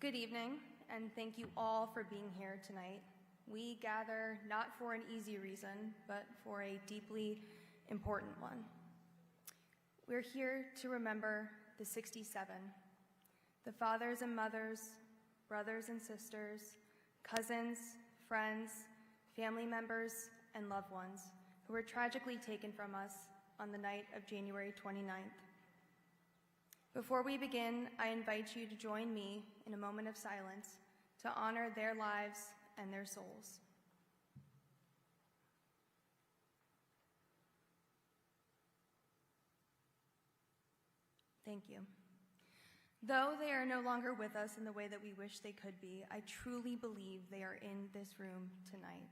Good evening, and thank you all for being here tonight. We gather not for an easy reason, but for a deeply important one. We're here to remember the 67, the fathers and mothers, brothers and sisters, cousins, friends, family members, and loved ones who were tragically taken from us on the night of January 29th. Before we begin, I invite you to join me in a moment of silence to honor their lives and their souls. Thank you. Though they are no longer with us in the way that we wish they could be, I truly believe they are in this room tonight.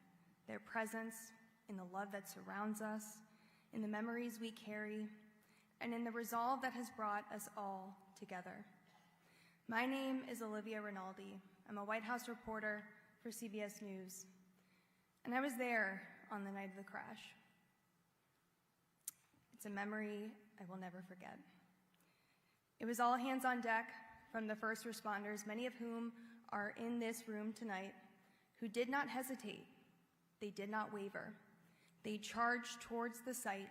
Their presence, in the love that surrounds us, in the memories we carry, and in the resolve that has brought us all together. My name is Olivia Rinaldi. I'm a White House reporter for CBS News, and I was there on the night of the crash. It's a memory I will never forget. It was all hands on deck from the first responders, many of whom are in this room tonight, who did not hesitate. They did not waver. They charged towards the site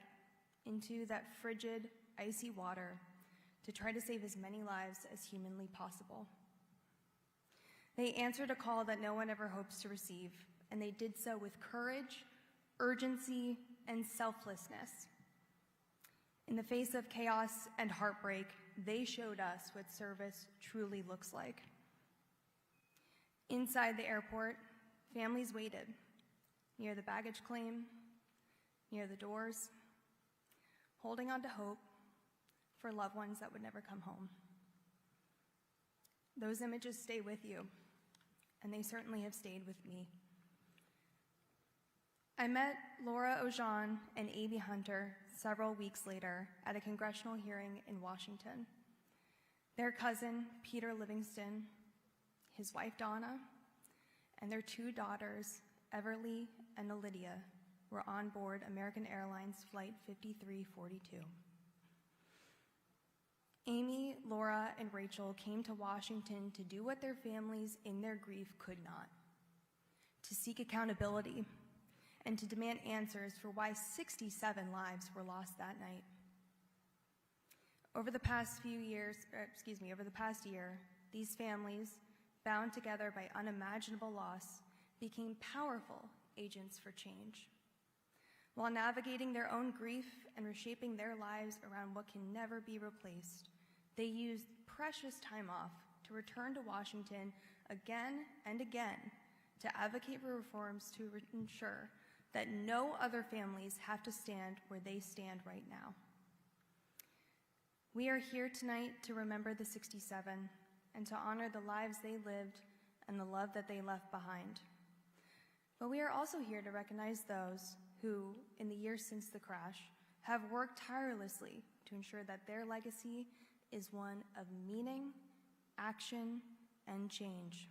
into that frigid, icy water to try to save as many lives as humanly possible. They answered a call that no one ever hopes to receive, and they did so with courage, urgency, and selflessness. In the face of chaos and heartbreak, they showed us what service truly looks like. Inside the airport, families waited, near the baggage claim, near the doors, holding on to hope for loved ones that would never come home. Those images stay with you, and they certainly have stayed with me. I met Laura Ojan and Amy Hunter several weeks later at a congressional hearing in Washington. Their cousin, Peter Livingston, his wife, Donna, and their two daughters, Everly and Lydia, were on board American Airlines Flight 5342. Amy, Laura, and Rachel came to Washington to do what their families in their grief could not, to seek accountability and to demand answers for why 67 lives were lost that night. Over the past year, these families, bound together by unimaginable loss, became powerful agents for change. While navigating their own grief and reshaping their lives around what can never be replaced, they used precious time off to return to Washington again and again to advocate for reforms to ensure that no other families have to stand where they stand right now. We are here tonight to remember the 67 and to honor the lives they lived and the love that they left behind. But we are also here to recognize those who, in the years since the crash, have worked tirelessly to ensure that their legacy is one of meaning, action, and change.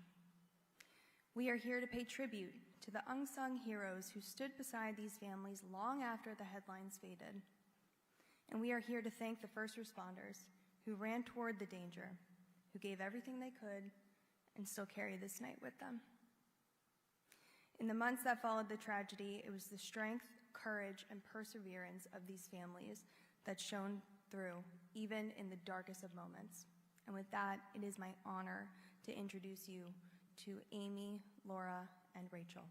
We are here to pay tribute to the unsung heroes who stood beside these families long after the headlines faded. And we are here to thank the first responders who ran toward the danger, who gave everything they could, and still carry this night with them. In the months that followed the tragedy, it was the strength, courage, and perseverance of these families that shone through, even in the darkest of moments. And with that, it is my honor to introduce you to Amy, Laura, and Rachel.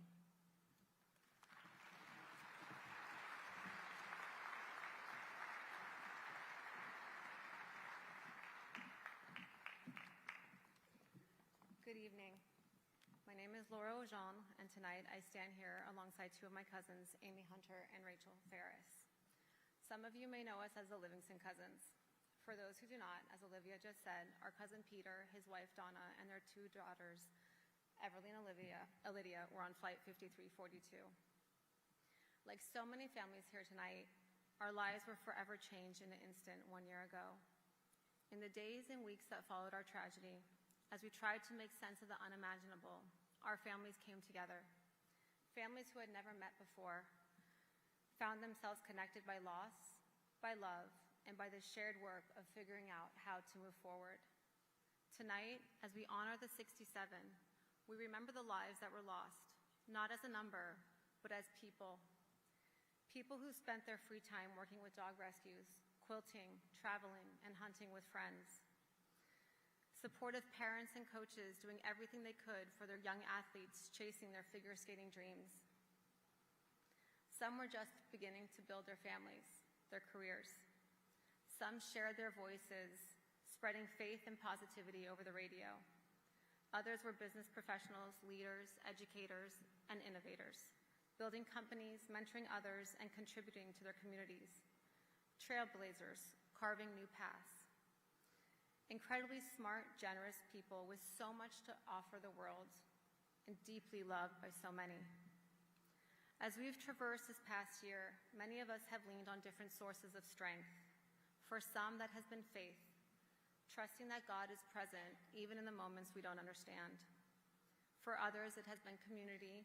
Good evening. My name is Laura Ojan, and tonight I stand here alongside two of my cousins, Amy Hunter and Rachel Ferris. Some of you may know us as the Livingston cousins. For those who do not, as Olivia just said, our cousin Peter, his wife Donna, and their two daughters, Everly and Lydia, were on Flight 5342. Like so many families here tonight, our lives were forever changed in an instant 1 year ago. In the days and weeks that followed our tragedy, as we tried to make sense of the unimaginable, our families came together. Families who had never met before found themselves connected by loss, by love, and by the shared work of figuring out how to move forward. Tonight, as we honor the 67, we remember the lives that were lost, not as a number, but as people. People who spent their free time working with dog rescues, quilting, traveling, and hunting with friends. Supportive parents and coaches doing everything they could for their young athletes chasing their figure skating dreams. Some were just beginning to build their families, their careers. Some shared their voices, spreading faith and positivity over the radio. Others were business professionals, leaders, educators, and innovators, building companies, mentoring others, and contributing to their communities. Trailblazers, carving new paths. Incredibly smart, generous people with so much to offer the world and deeply loved by so many. As we've traversed this past year, many of us have leaned on different sources of strength. For some, that has been faith, trusting that God is present even in the moments we don't understand. For others, it has been community,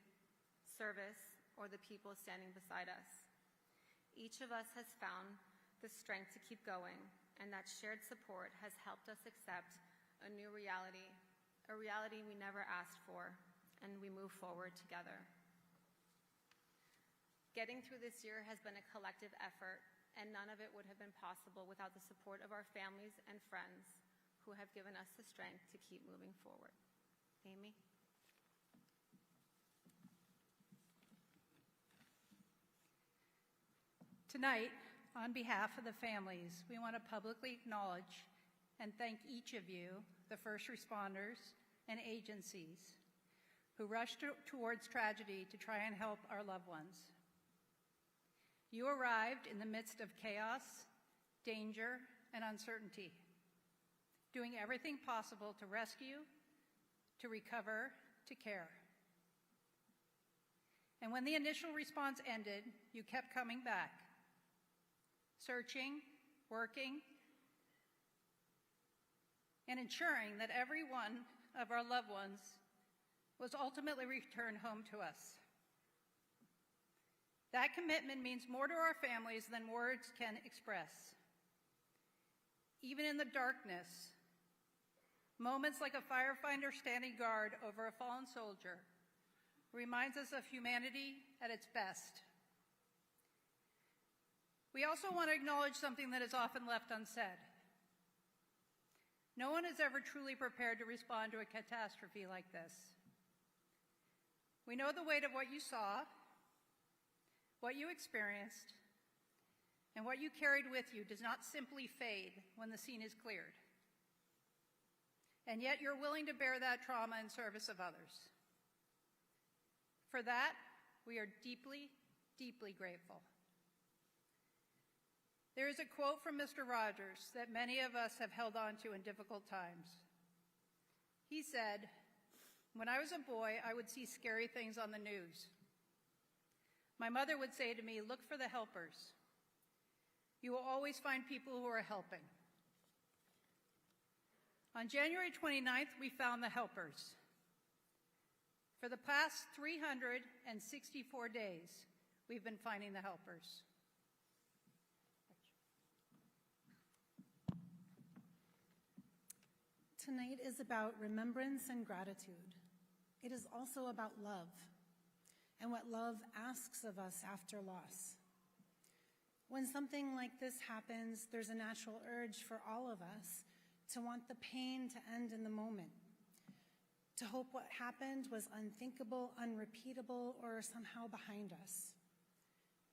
service, or the people standing beside us. Each of us has found the strength to keep going, and that shared support has helped us accept a new reality, a reality we never asked for, and we move forward together. Getting through this year has been a collective effort, and none of it would have been possible without the support of our families and friends who have given us the strength to keep moving forward. Amy? Tonight, on behalf of the families, we want to publicly acknowledge and thank each of you, the first responders and agencies, who rushed towards tragedy to try and help our loved ones. You arrived in the midst of chaos, danger, and uncertainty, doing everything possible to rescue, to recover, to care. And when the initial response ended, you kept coming back, searching, working, and ensuring that every one of our loved ones was ultimately returned home to us. That commitment means more to our families than words can express. Even in the darkness, moments like a firefighter standing guard over a fallen soldier reminds us of humanity at its best. We also want to acknowledge something that is often left unsaid. No one is ever truly prepared to respond to a catastrophe like this. We know the weight of what you saw, what you experienced, and what you carried with you does not simply fade when the scene is cleared. And yet you're willing to bear that trauma in service of others. For that, we are deeply, deeply grateful. There is a quote from Mr. Rogers that many of us have held on to in difficult times. He said, "When I was a boy, I would see scary things on the news. My mother would say to me, 'Look for the helpers. You will always find people who are helping.' On January 29th, we found the helpers. For the past 364 days, we've been finding the helpers. Tonight is about remembrance and gratitude. It is also about love and what love asks of us after loss. When something like this happens, there's a natural urge for all of us to want the pain to end in the moment, to hope what happened was unthinkable, unrepeatable, or somehow behind us.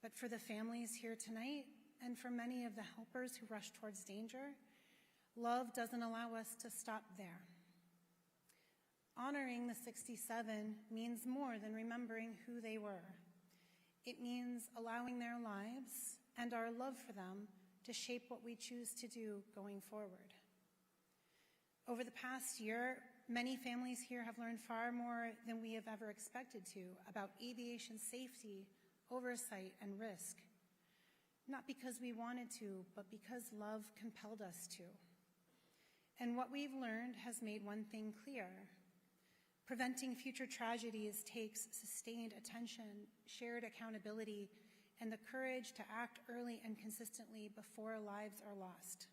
But for the families here tonight, and for many of the helpers who rush towards danger, love doesn't allow us to stop there. Honoring the 67 means more than remembering who they were. It means allowing their lives and our love for them to shape what we choose to do going forward. Over the past year, many families here have learned far more than we have ever expected to about aviation safety, oversight, and risk. Not because we wanted to, but because love compelled us to. And what we've learned has made one thing clear. Preventing future tragedies takes sustained attention, shared accountability, and the courage to act early and consistently before lives are lost.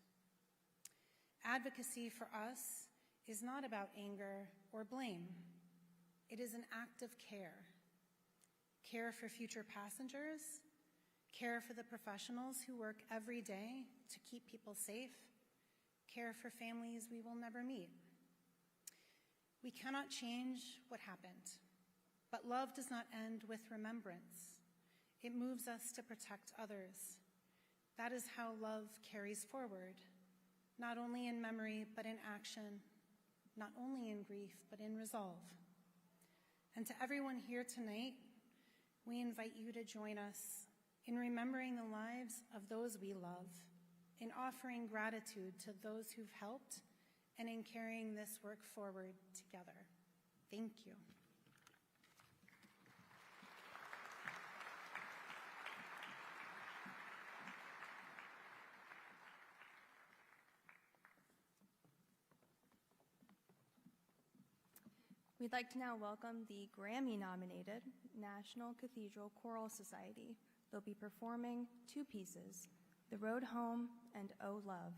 Advocacy for us is not about anger or blame. It is an act of care. Care for future passengers, care for the professionals who work every day to keep people safe, care for families we will never meet. We cannot change what happened, but love does not end with remembrance. It moves us to protect others. That is how love carries forward, not only in memory, but in action, not only in grief, but in resolve. And to everyone here tonight, we invite you to join us in remembering the lives of those we love, in offering gratitude to those who've helped, and in carrying this work forward together. Thank you. We'd like to now welcome the Grammy-nominated National Cathedral Choral Society. They'll be performing two pieces, The Road Home and Oh Love.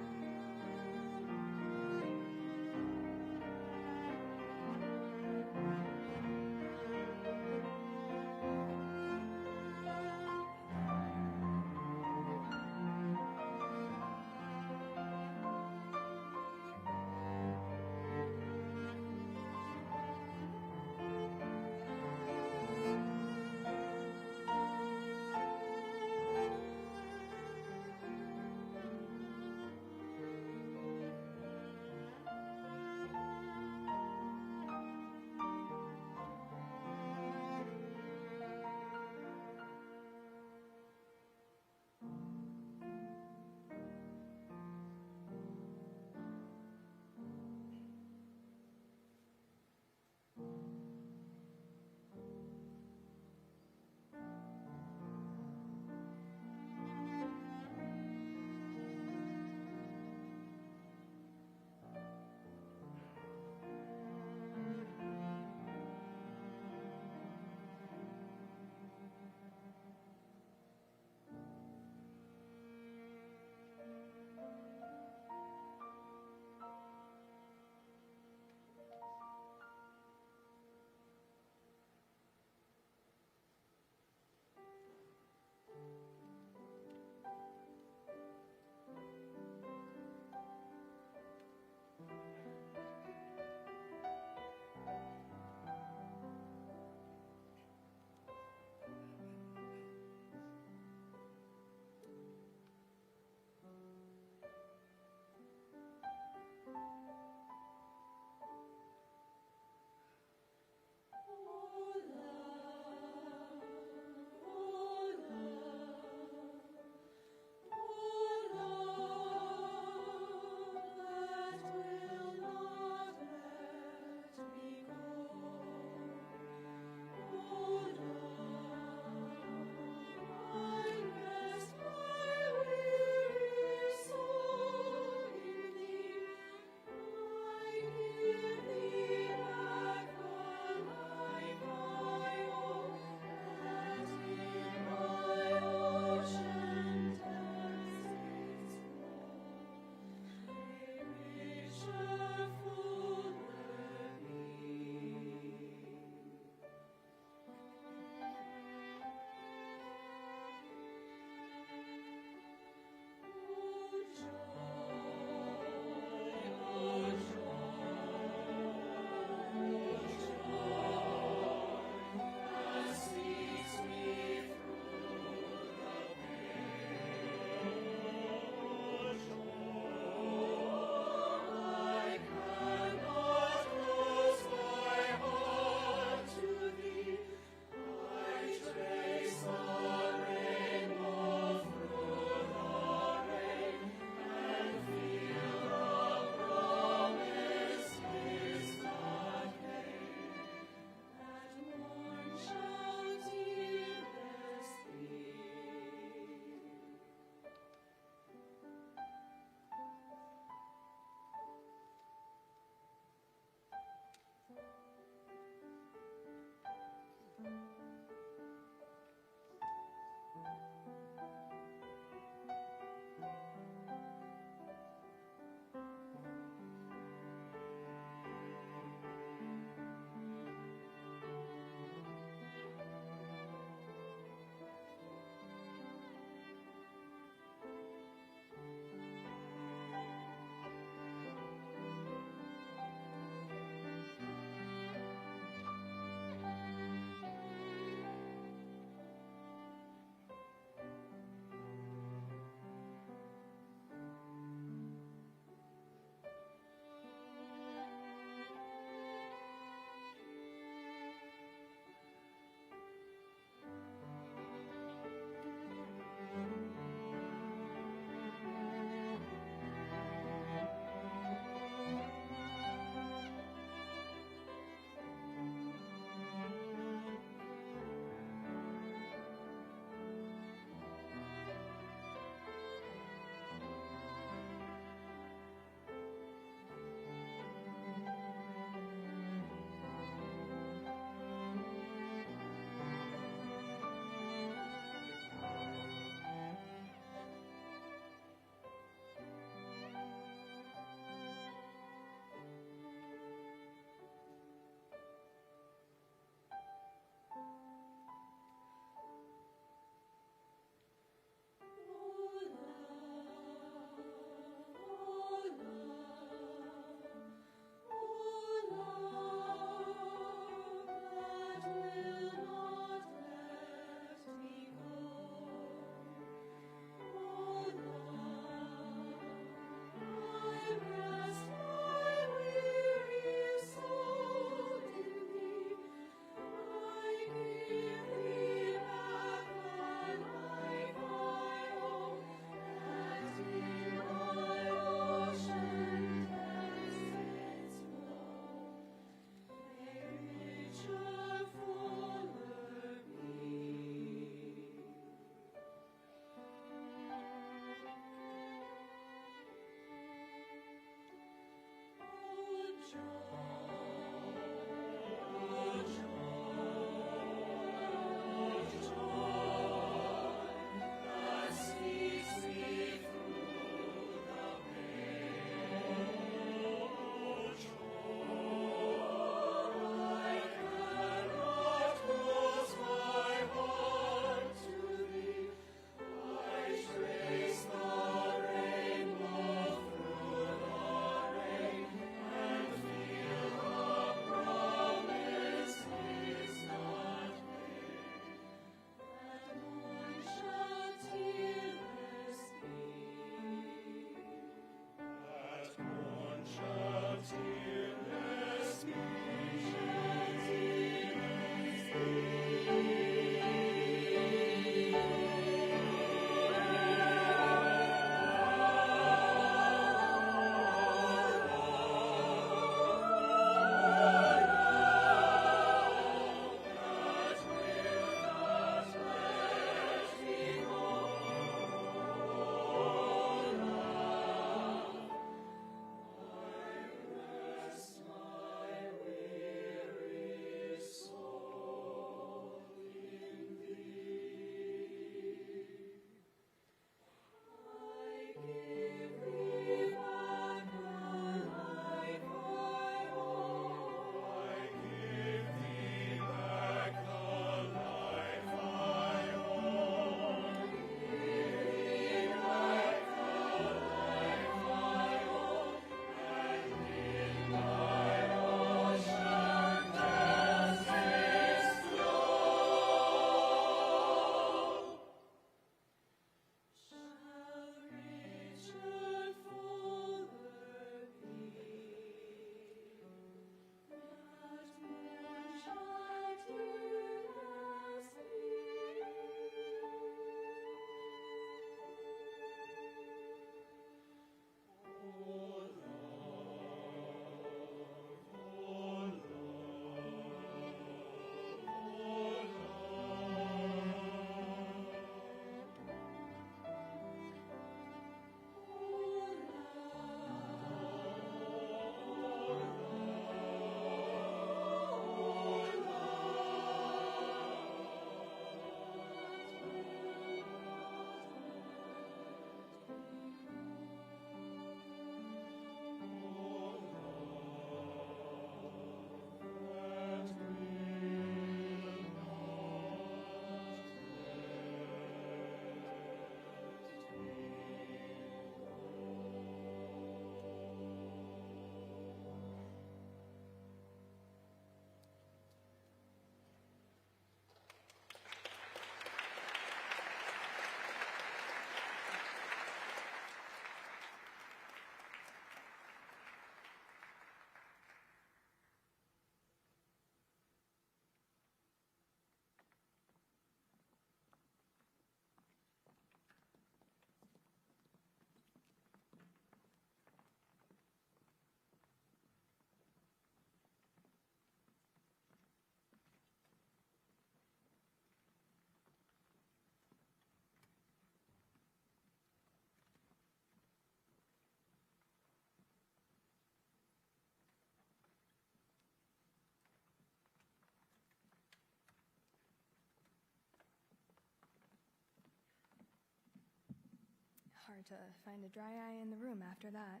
hard to find a dry eye in the room after that.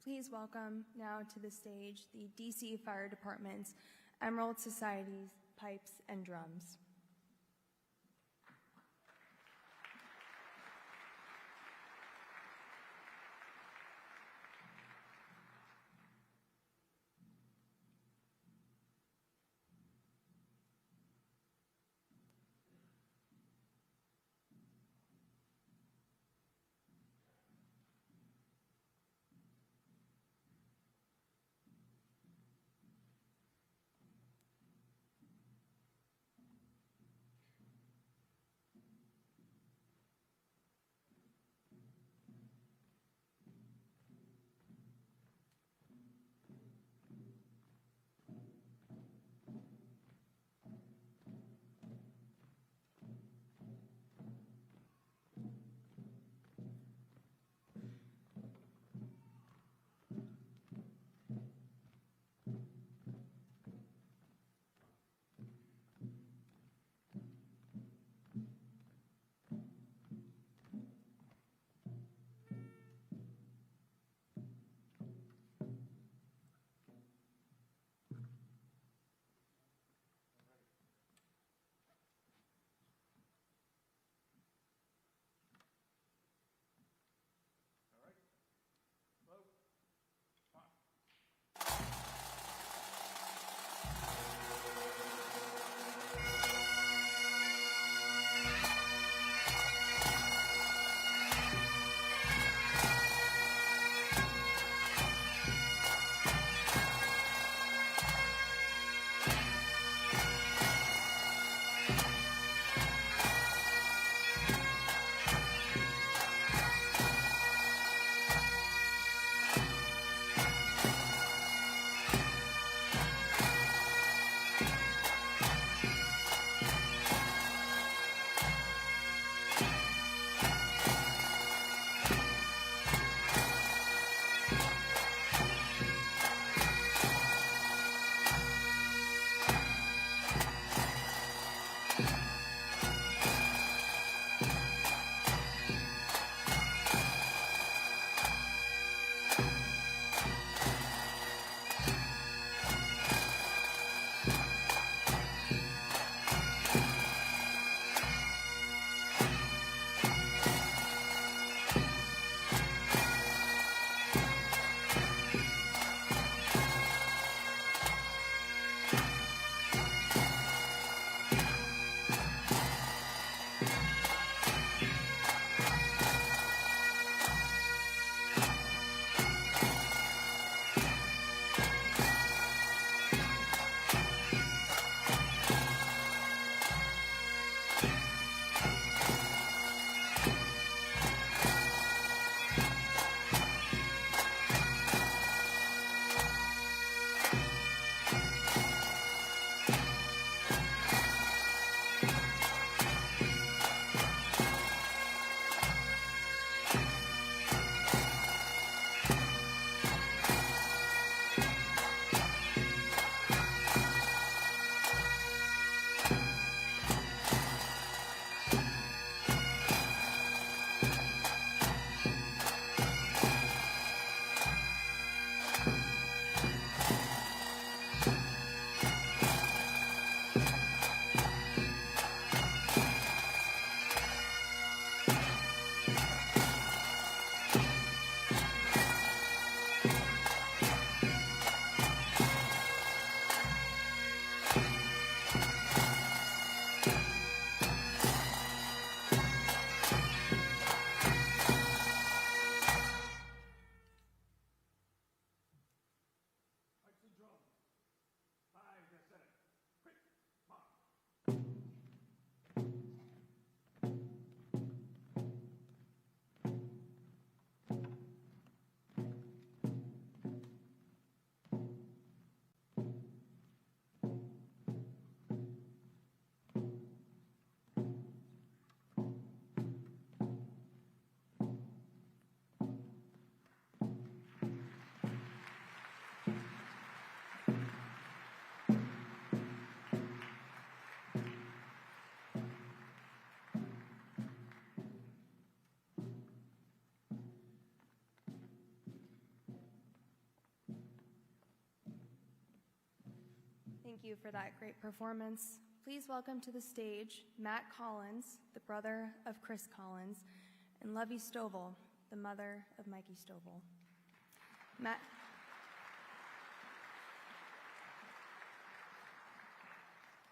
Please welcome now to the stage the DCA Fire Department's Emerald Society's Pipes and Drums. Thank you for that great performance. Please welcome to the stage Matt Collins, the brother of Chris Collins, and Lovey Stovall, the mother of Mikey Stovall.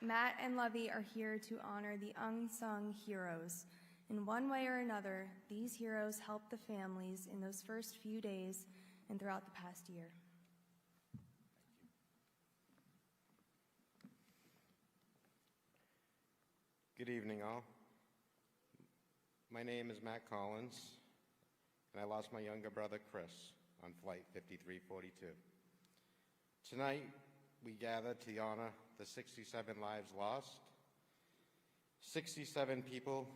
Matt and Lovey are here to honor the unsung heroes. In one way or another, these heroes helped the families in those first few days and throughout the past year. Good evening, all. My name is Matt Collins, and I lost my younger brother, Chris, on Flight 5342. Tonight, we gather to honor the 67 lives lost, 67 people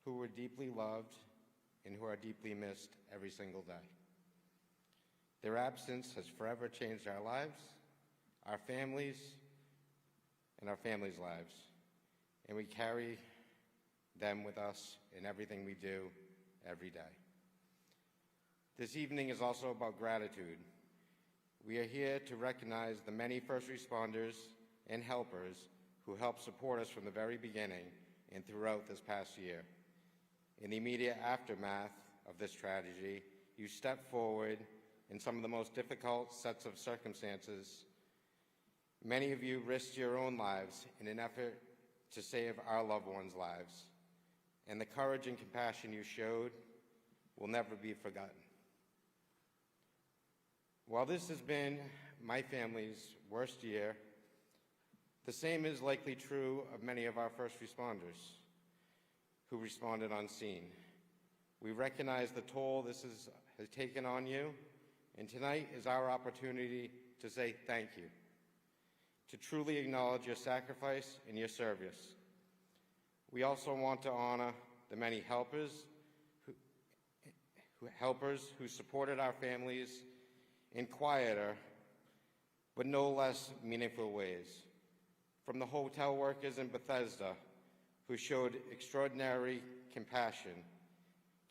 who were deeply loved and who are deeply missed every single day. Their absence has forever changed our lives, our families, and our families' lives, and we carry them with us in everything we do every day. This evening is also about gratitude. We are here to recognize the many first responders and helpers who helped support us from the very beginning and throughout this past year. In the immediate aftermath of this tragedy, you stepped forward in some of the most difficult sets of circumstances. Many of you risked your own lives in an effort to save our loved ones' lives, and the courage and compassion you showed will never be forgotten. While this has been my family's worst year, the same is likely true of many of our first responders who responded on scene. We recognize the toll this has taken on you, and tonight is our opportunity to say thank you, to truly acknowledge your sacrifice and your service. We also want to honor the many helpers who supported our families in quieter but no less meaningful ways. From the hotel workers in Bethesda who showed extraordinary compassion,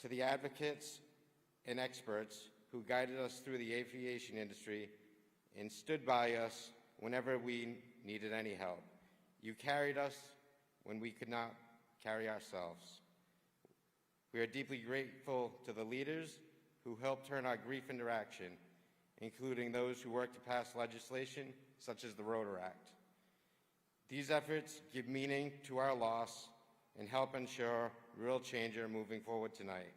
to the advocates and experts who guided us through the aviation industry and stood by us whenever we needed any help. You carried us when we could not carry ourselves. We are deeply grateful to the leaders who helped turn our grief into action, including those who worked to pass legislation such as the Rotor Act. These efforts give meaning to our loss and help ensure real change are moving forward tonight.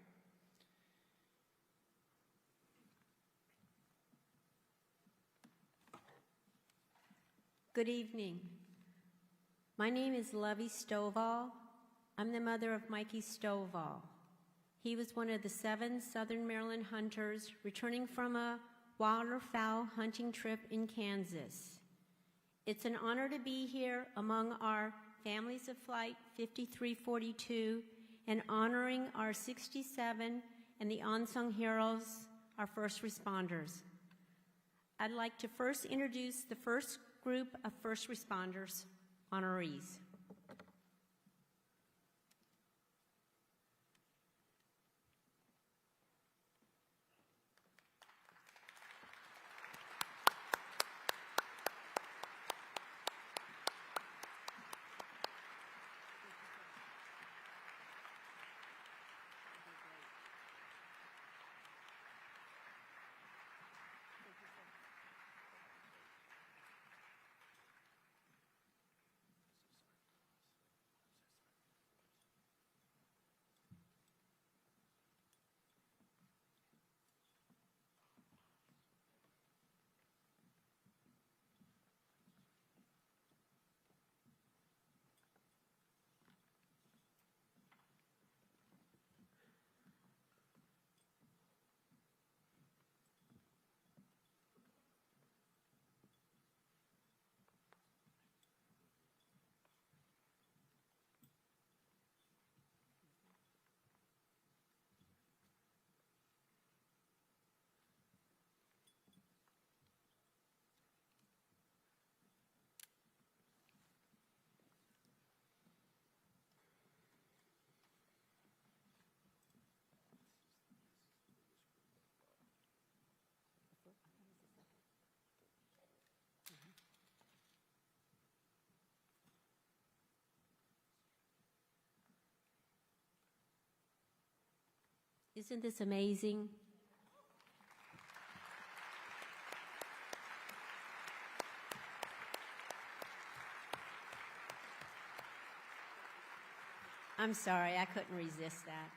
Good evening. My name is Lovey Stovall. I'm the mother of Mikey Stovall. He was one of the 7 Southern Maryland hunters returning from a waterfowl hunting trip in Kansas. It's an honor to be here among our families of Flight 5342 and honoring our 67 and the unsung heroes, our first responders. I'd like to first introduce the first group of first responders honorees. Isn't this amazing? I'm sorry, I couldn't resist that.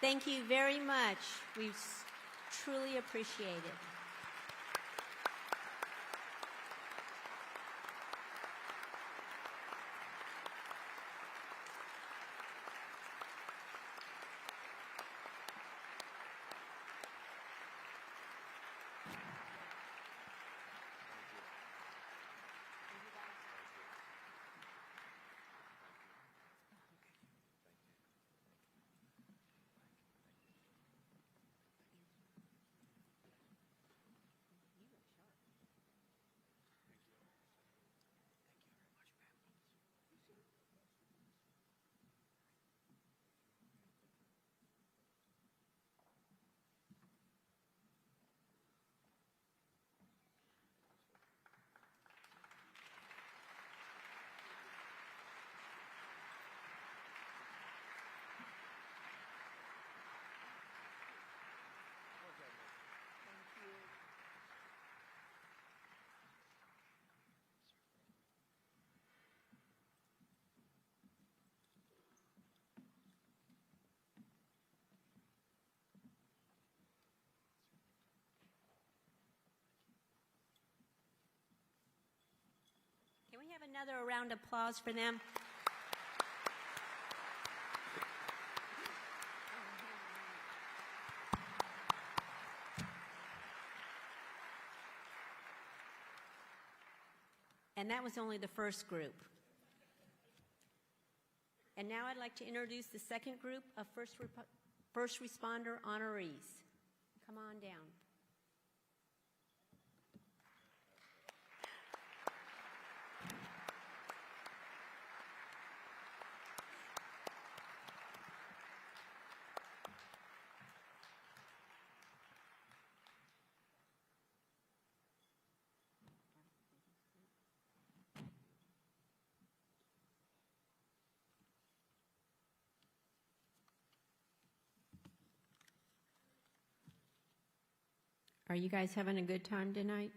Thank you very much. We truly appreciate it. Can we have another round of applause for them? And that was only the first group. And now I'd like to introduce the second group of first responder honorees. Come on down. Are you guys having a good time tonight?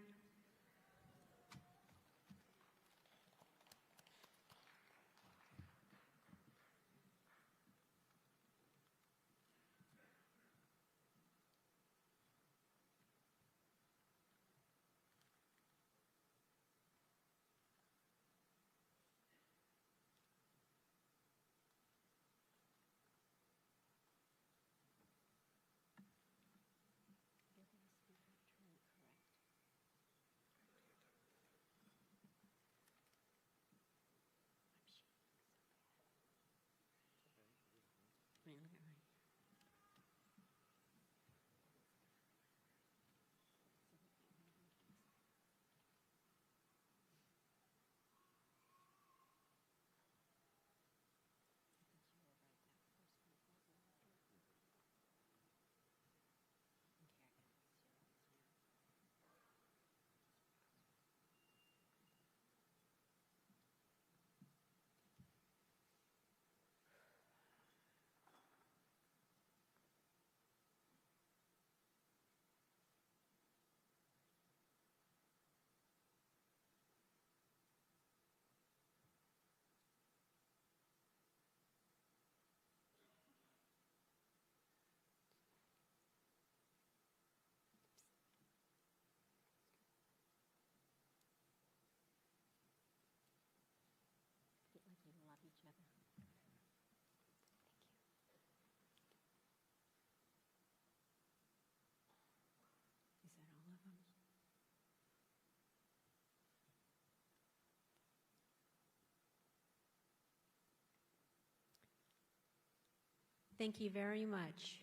Thank you very much.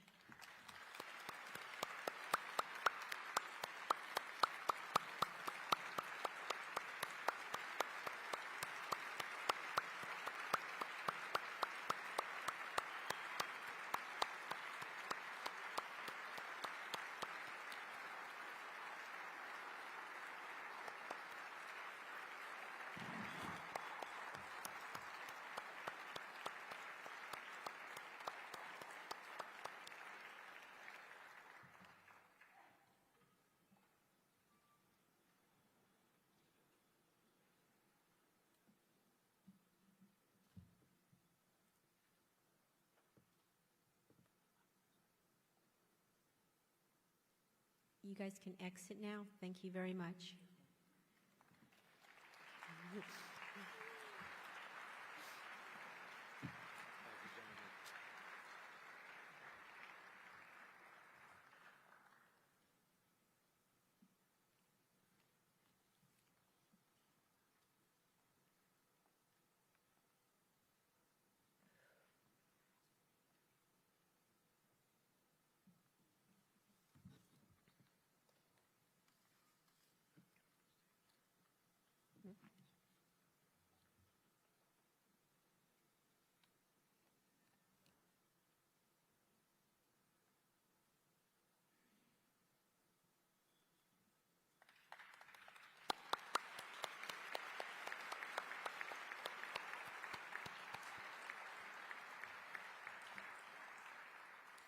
You guys can exit now. Thank you very much.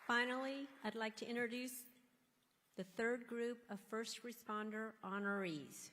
Finally, I'd like to introduce the third group of first responder honorees.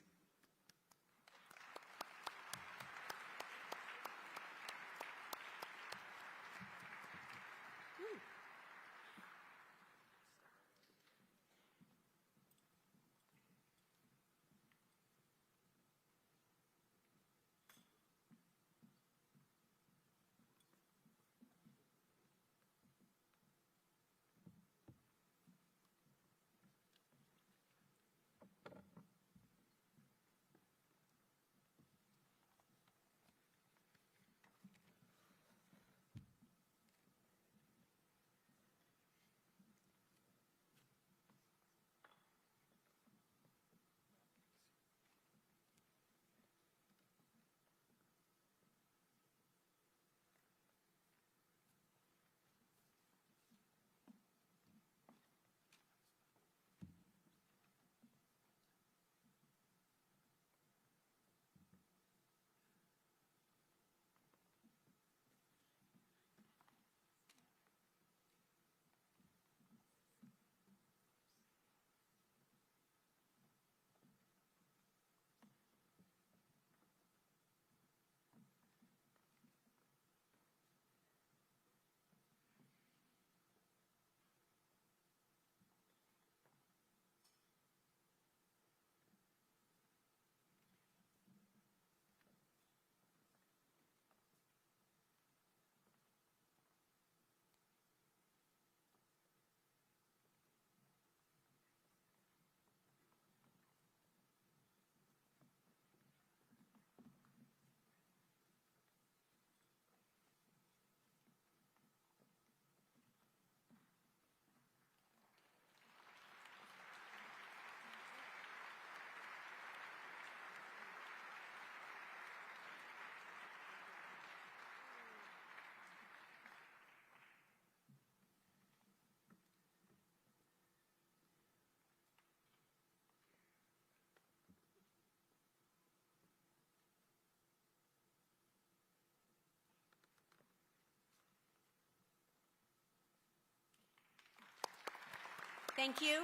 Thank you. All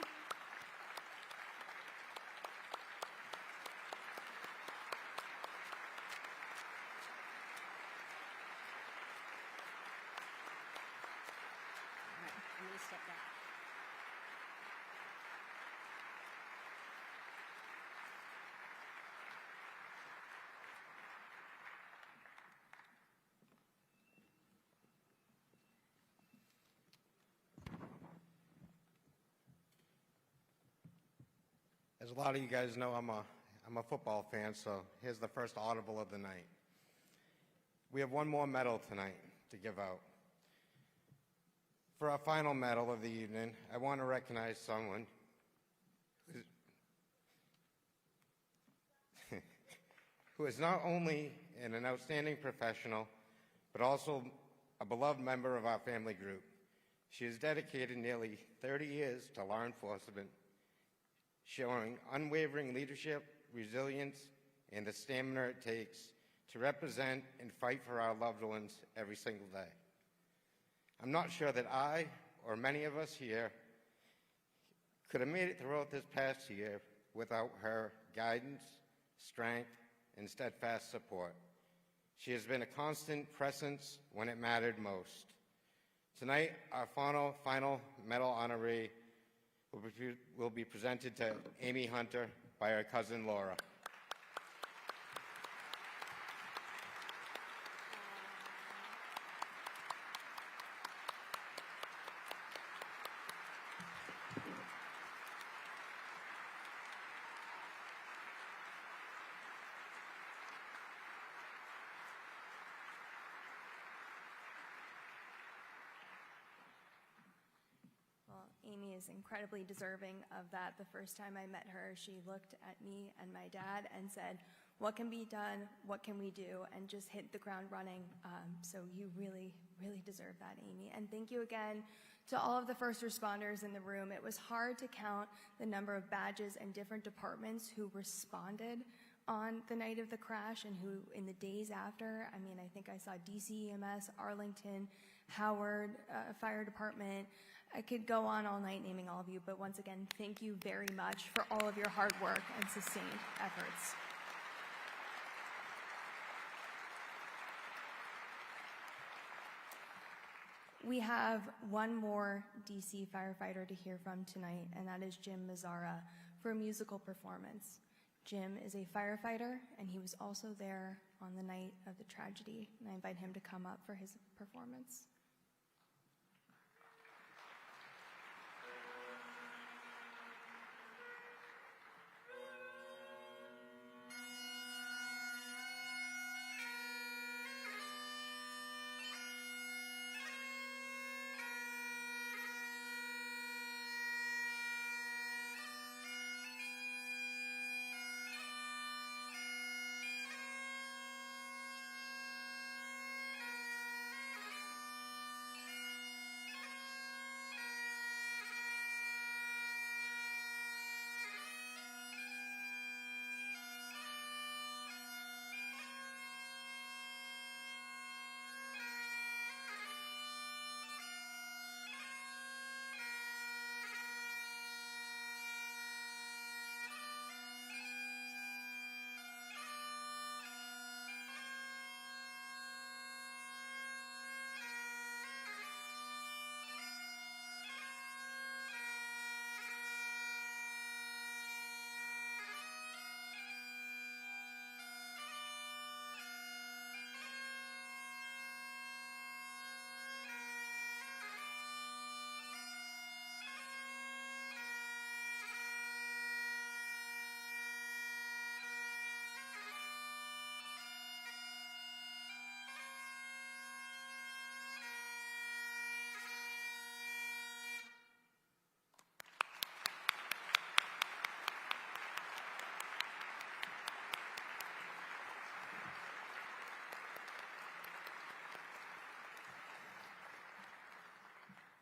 right, I'm going to step back. As a lot of you guys know, I'm a football fan, so here's the first audible of the night. We have one more medal tonight to give out. For our final medal of the evening, I want to recognize someone who is not only an outstanding professional, but also a beloved member of our family group. She has dedicated nearly 30 years to law enforcement, showing unwavering leadership, resilience, and the stamina it takes to represent and fight for our loved ones every single day. I'm not sure that I, or many of us here, could have made it throughout this past year without her guidance, strength, and steadfast support. She has been a constant presence when it mattered most. Tonight, our final medal honoree will be presented to Amy Hunter by her cousin Laura. Amy is incredibly deserving of that. The first time I met her, she looked at me and my dad and said, "What can be done? What can we do?" and just hit the ground running. So you really, really deserve that, Amy. And thank you again to all of the first responders in the room. It was hard to count the number of badges and different departments who responded on the night of the crash and who in the days after. I mean, I think I saw DCEMS, Arlington, Howard Fire Department. I could go on all night naming all of you, but once again, thank you very much for all of your hard work and sustained efforts. We have one more DC firefighter to hear from tonight, and that is Jim Mazzara for a musical performance. Jim is a firefighter, and he was also there on the night of the tragedy, and I invite him to come up for his performance.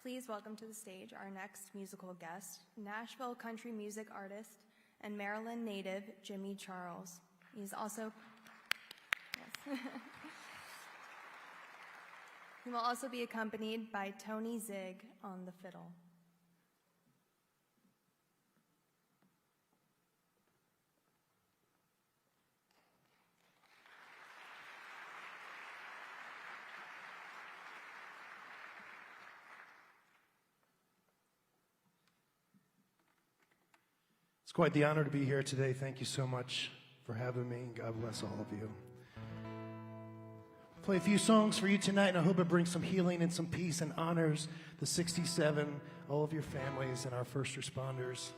Please welcome to the stage our next musical guest, Nashville country music artist and Maryland native Jimmy Charles. He's also, yes. He will also be accompanied by Tony Zig on the fiddle. It's quite the honor to be here today. Thank you so much for having me. God bless all of you. I'll play a few songs for you tonight, and I hope it brings some healing and some peace and honors the 67, all of your families, and our first responders.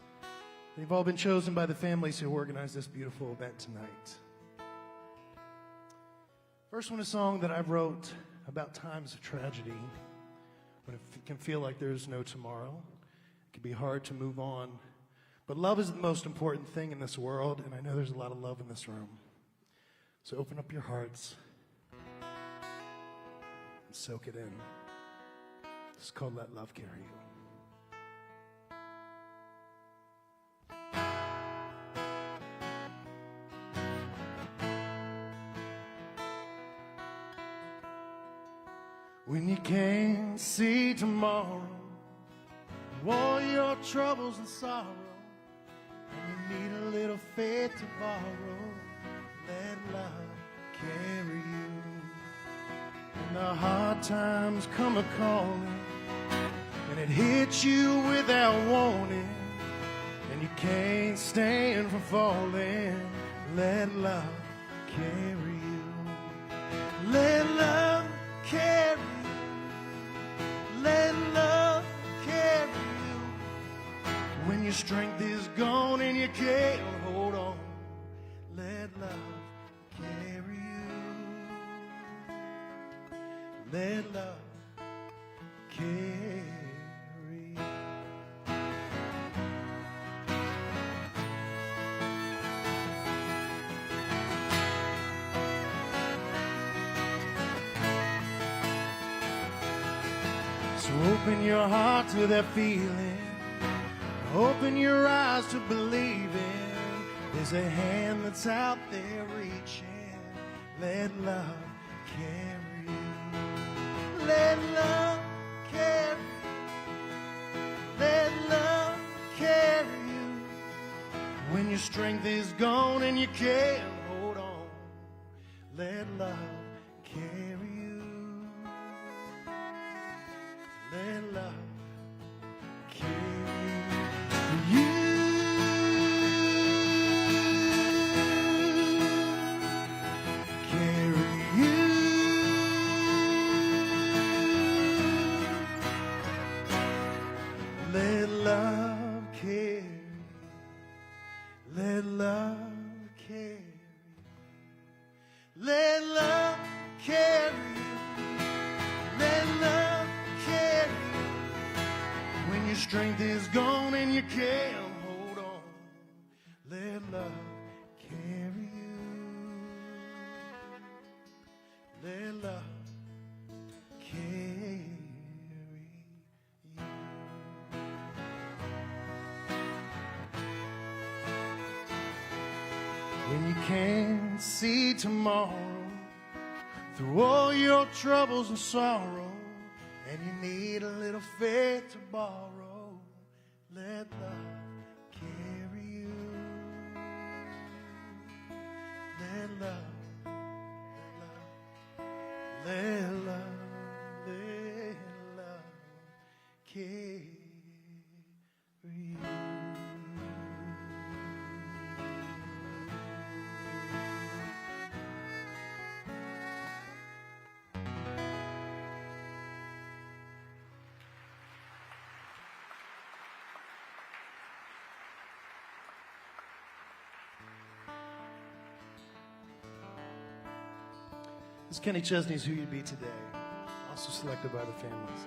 They've all been chosen by the families who organized this beautiful event tonight. First one, a song that I wrote about times of tragedy. when it can feel like there's no tomorrow. It can be hard to move on. But love is the most important thing in this world, and I know there's a lot of love in this room. So open up your hearts and soak it in. It's called Let Love Carry You. When you can't see tomorrow, all your troubles and sorrow, and you need a little faith to borrow, let love carry you. When the hard times come a-calling, and it hits you without warning, and you can't stand from falling, let love carry you. Let love carry you. Let love carry you. When your strength is gone and you can't hold on, let love carry you. Let love carry you. So open your heart to that feeling. Open your eyes to believing. There's a hand that's out there reaching. Let love carry you. Let love carry you. Let love carry you. When your strength is gone and you can't hold on, let love carry you. Let love carry you. Carry you. Let love carry. Let love carry. Let love carry you. Let love carry you. When your strength is gone and you can't hold on, let love carry you. Let love carry you. When you can't see tomorrow, through all your troubles and sorrow, and you need a little faith to borrow, let love carry you. Let love, let love, let love carry you. This Kenny Chesney's Who You'd Be Today, also selected by the families.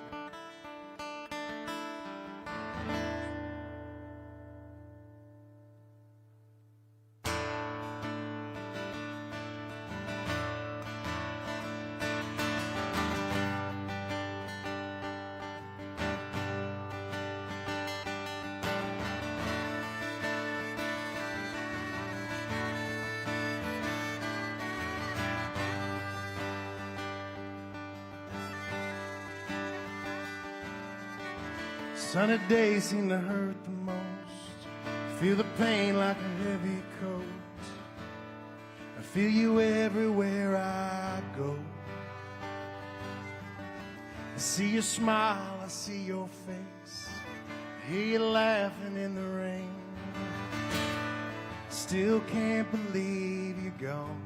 Sunny days seem to hurt the most. Feel the pain like a heavy coat. I feel you everywhere I go. I see your smile, I see your face. I hear you laughing in the rain. Still can't believe you're gone.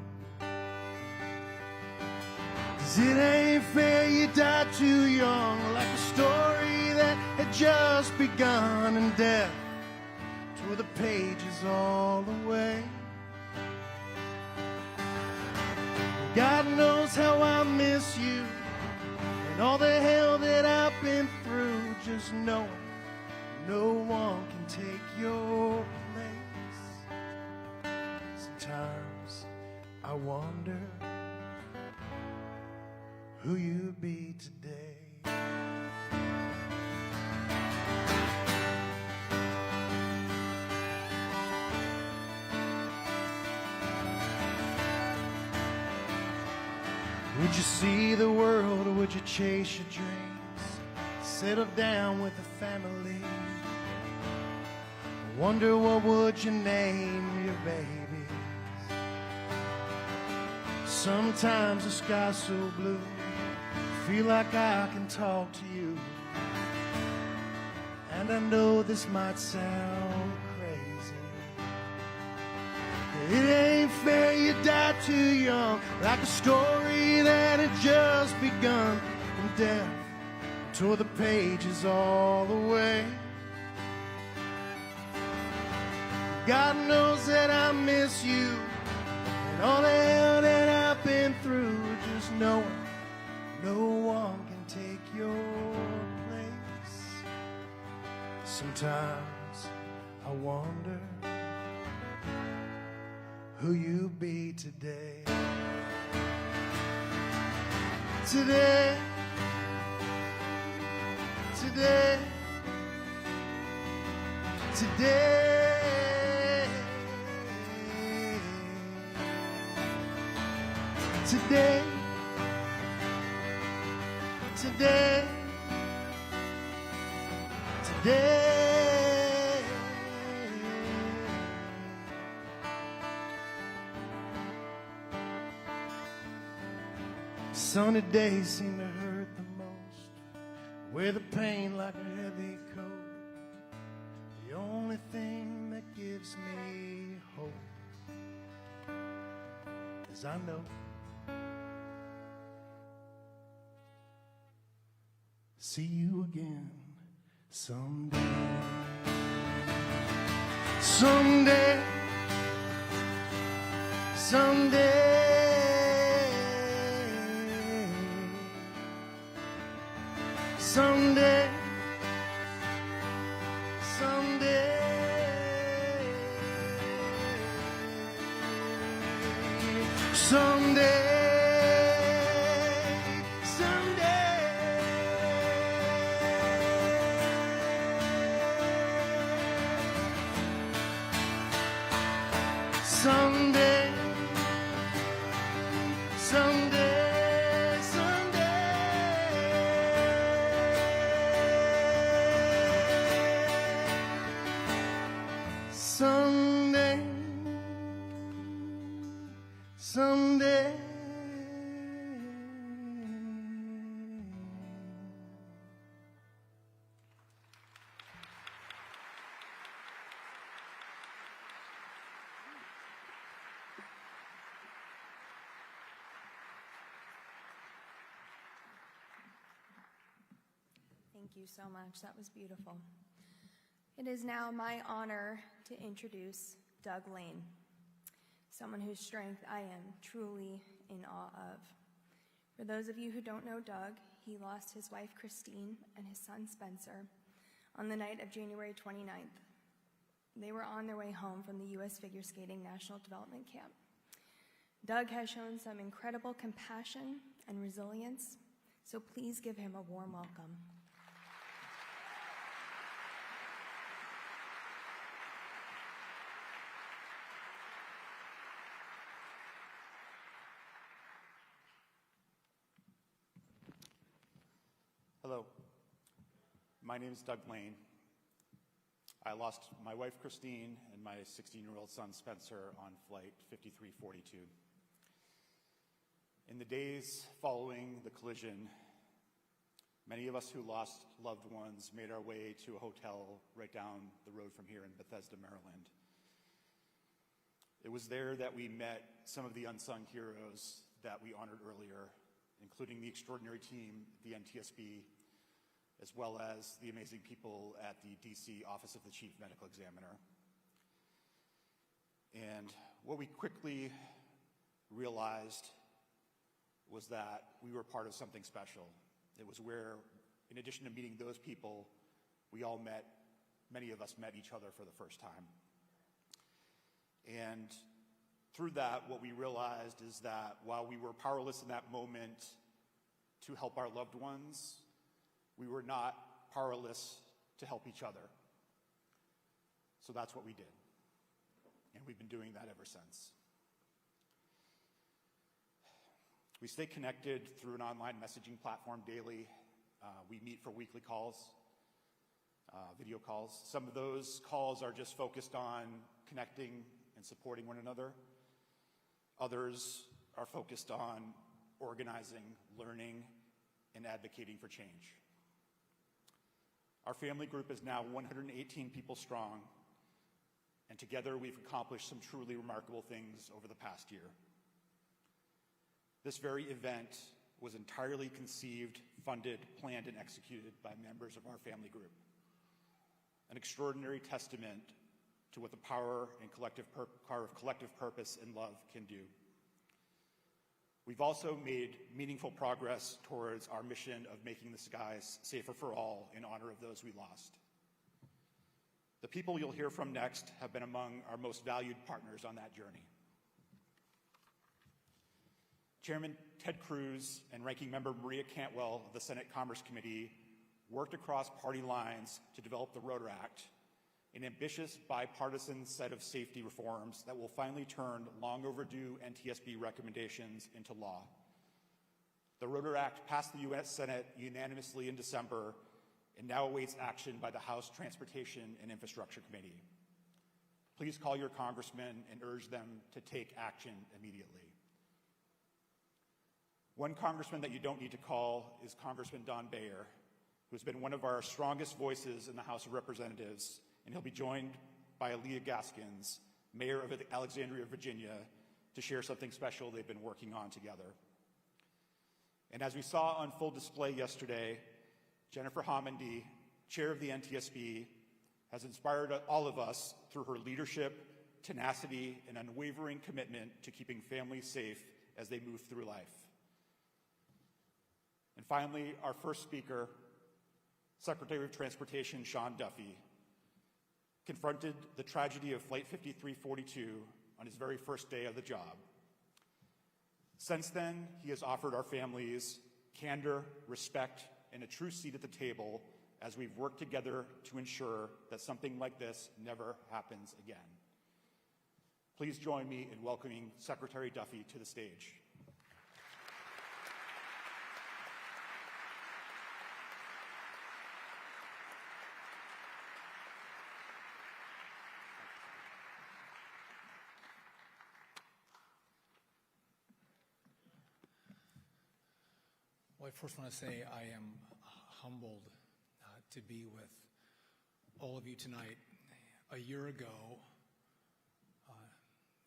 'Cause it ain't fair you died too young, like a story that had just begun, and death tore the pages all away. God knows how I miss you, and all the hell that I been through, just knowing no one can take your place. Sometimes I wonder who you'd be today. Would you see the world, or would you chase your dreams? Settle down with a family. Wonder what would you name your babies? Sometimes the sky's so blue, feel like I can talk to you. And I know this might sound crazy, it ain't fair you died too young, like a story that had just begun. From death tore the pages all the way. God knows that I miss you, and all the hell that I've been through. Just knowing no one can take your place. Sometimes I wonder who you be today. Today, today, today, today, today, today. Sunny days seem to hurt the most, wear the pain like a heavy coat. The only thing that gives me hope is I know see you again someday. Someday, someday. Someday, someday, someday, someday, someday, someday. Someday, someday. Thank you so much. That was beautiful. It is now my honor to introduce Doug Lane, someone whose strength I am truly in awe of. For those of you who don't know Doug, he lost his wife Christine and his son Spencer on the night of January 29th. They were on their way home from the U.S. Figure Skating National Development Camp. Doug has shown some incredible compassion and resilience, so please give him a warm welcome. Hello, my name is Doug Lane. I lost my wife Christine and my 16-year-old son Spencer on flight 5342. In the days following the collision, many of us who lost loved ones made our way to a hotel right down the road from here in Bethesda, Maryland. It was there that we met some of the unsung heroes that we honored earlier, including the extraordinary team, the NTSB, as well as the amazing people at the DC Office of the Chief Medical Examiner. And what we quickly realized was that we were part of something special. It was where in addition to meeting those people, many of us met each other for the first time. And through that, what we realized is that while we were powerless in that moment to help our loved ones, we were not powerless to help each other. So that's what we did. And we've been doing that ever since. We stay connected through an online messaging platform daily. We meet for weekly calls, video calls. Some of those calls are just focused on connecting and supporting one another. Others are focused on organizing, learning, and advocating for change. Our family group is now 118 people strong, and together we've accomplished some truly remarkable things over the past year. This very event was entirely conceived, funded, planned, and executed by members of our family group. An extraordinary testament to what the power of collective purpose and love can do. We've also made meaningful progress towards our mission of making the skies safer for all in honor of those we lost. The people you'll hear from next have been among our most valued partners on that journey. Chairman Ted Cruz and Ranking Member Maria Cantwell of the Senate Commerce Committee worked across party lines to develop the Rotor Act, an ambitious bipartisan set of safety reforms that will finally turn long overdue NTSB recommendations into law. The Rotor Act passed the U.S. Senate unanimously in December and now awaits action by the House Transportation and Infrastructure Committee. Please call your congressman and urge them to take action immediately. One congressman that you don't need to call is Congressman Don Bayer, who's been one of our strongest voices in the House of Representatives, and he'll be joined by Aaliyah Gaskins, Mayor of Alexandria, Virginia, to share something special they've been working on together. And as we saw on full display yesterday, Jennifer Homendy, Chair of the NTSB, has inspired all of us through her leadership, tenacity, and unwavering commitment to keeping families safe as they move through life. And finally, our first speaker, Secretary of Transportation Sean Duffy, confronted the tragedy of Flight 5342 on his very first day of the job. Since then, he has offered our families candor, respect, and a true seat at the table as we've worked together to ensure that something like this never happens again. Please join me in welcoming Secretary Duffy to the stage. Well, I first want to say I am humbled to be with all of you tonight. A year ago,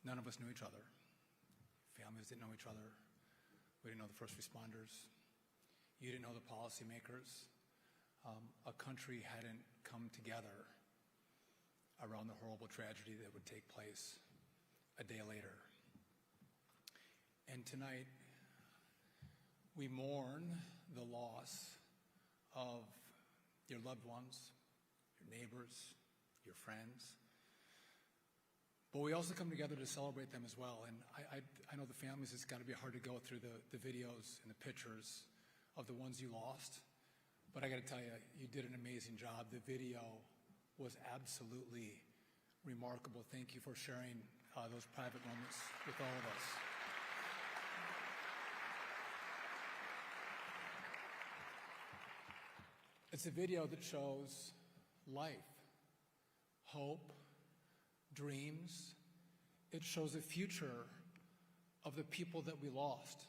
none of us knew each other. Families didn't know each other. We didn't know the first responders. You didn't know the policymakers. A country hadn't come together around the horrible tragedy that would take place a day later. And tonight, we mourn the loss of your loved ones, your neighbors, your friends. But we also come together to celebrate them as well. And I know the families, it's got to be hard to go through the videos and the pictures of the ones you lost. But I got to tell you, you did an amazing job. The video was absolutely remarkable. Thank you for sharing those private moments with all of us. It's a video that shows life, hope, dreams. It shows a future of the people that we lost.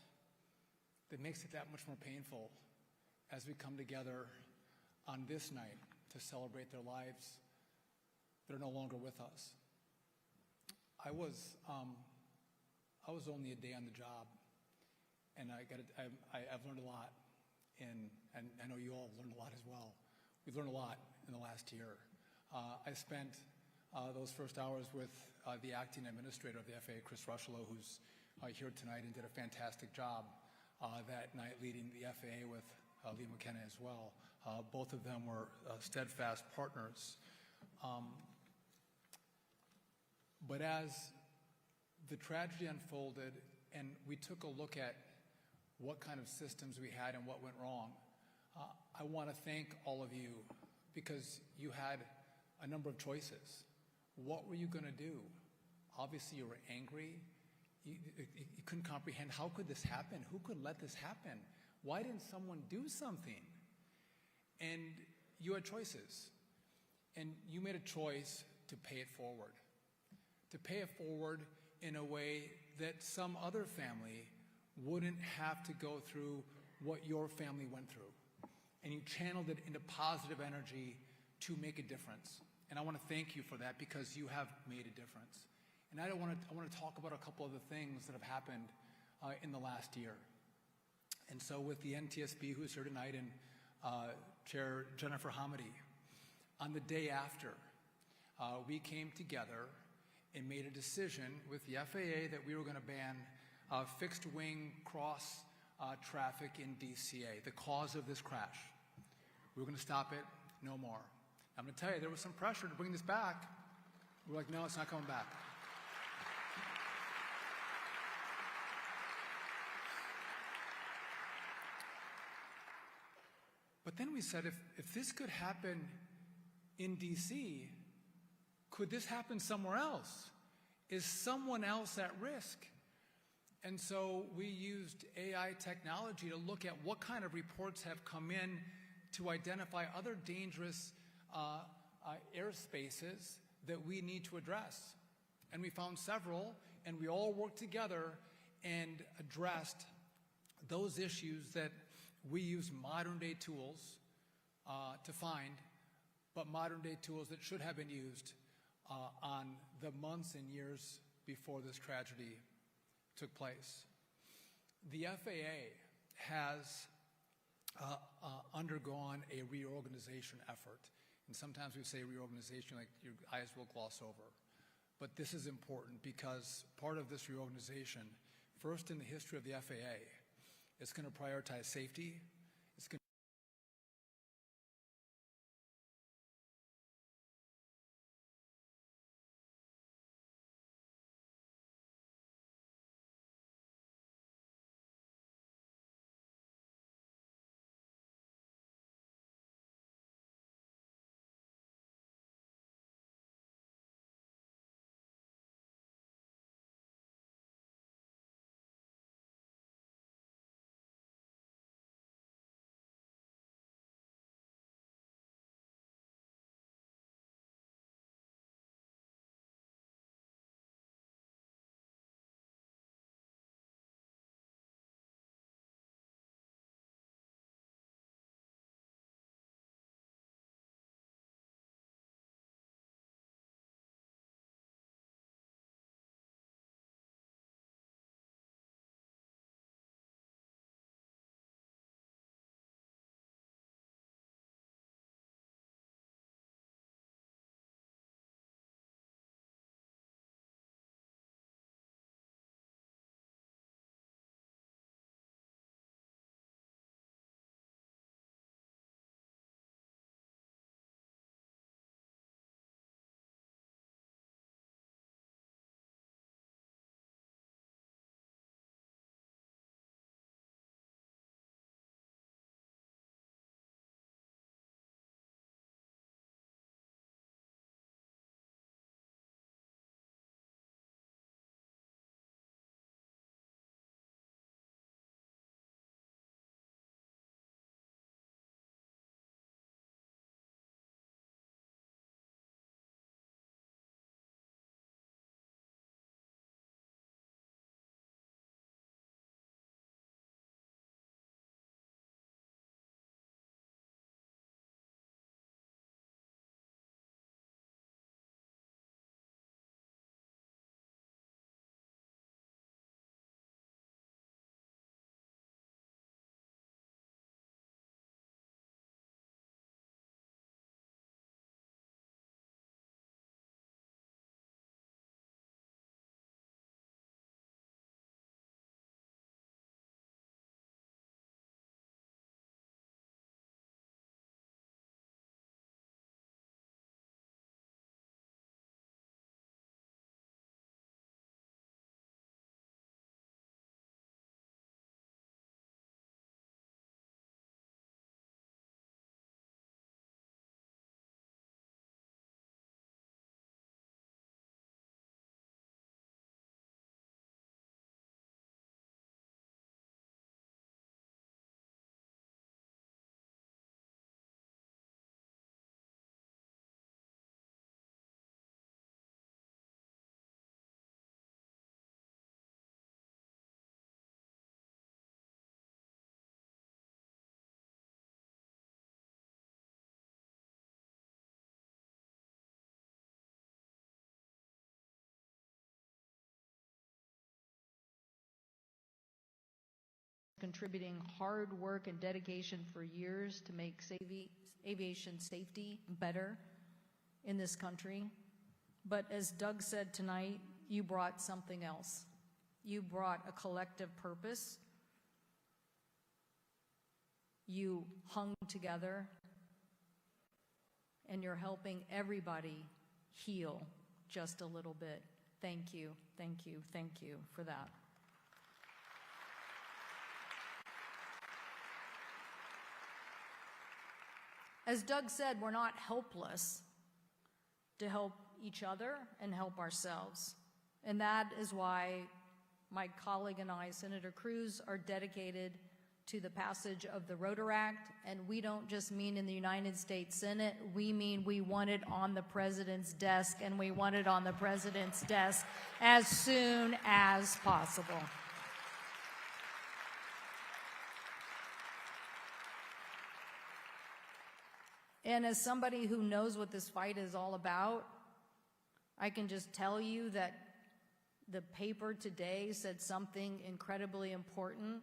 That makes it that much more painful as we come together on this night to celebrate their lives that are no longer with us. I was only a day on the job, and I've learned a lot. And I know you all have learned a lot as well. We've learned a lot in the last year. I spent those first hours with the acting administrator of the FAA, Chris Rushlow, who's here tonight and did a fantastic job that night leading the FAA with Lee McKenna as well. Both of them were steadfast partners. But as the tragedy unfolded and we took a look at what kind of systems we had and what went wrong, I want to thank all of you because you had a number of choices. What were you going to do? Obviously, you were angry. You couldn't comprehend, how could this happen? Who could let this happen? Why didn't someone do something? And you had choices. And you made a choice to pay it forward. To pay it forward in a way that some other family wouldn't have to go through what your family went through. And you channeled it into positive energy to make a difference. And I want to thank you for that because you have made a difference. And I want to talk about a couple of the things that have happened in the last year. And so with the NTSB, who's here tonight, and Chair Jennifer Hamady, on the day after, we came together and made a decision with the FAA that we were going to ban fixed-wing cross traffic in DCA, the cause of this crash. We were going to stop it, no more. I'm going to tell you, there was some pressure to bring this back. We're like, no, it's not coming back. But then we said, if this could happen in DC, could this happen somewhere else? Is someone else at risk? And so we used AI technology to look at what kind of reports have come in to identify other dangerous airspaces that we need to address. And we found several, and we all worked together and addressed those issues that we use modern-day tools to find, but modern-day tools that should have been used on the months and years before this tragedy took place. The FAA has undergone a reorganization effort. And sometimes we say reorganization like your eyes will gloss over. But this is important because part of this reorganization, first in the history of the FAA, is going to prioritize safety. It's going contributing hard work and dedication for years to make aviation safety better in this country. But as Doug said tonight, you brought something else. You brought a collective purpose. You hung together, and you're helping everybody heal just a little bit. Thank you, thank you, thank you for that. As Doug said, we're not helpless to help each other and help ourselves. And that is why my colleague and I, Senator Cruz, are dedicated to the passage of the Rotary Act. And we don't just mean in the United States Senate, we mean we want it on the President's desk, and we want it on the President's desk as soon as possible. And as somebody who knows what this fight is all about, I can just tell you that the paper today said something incredibly important.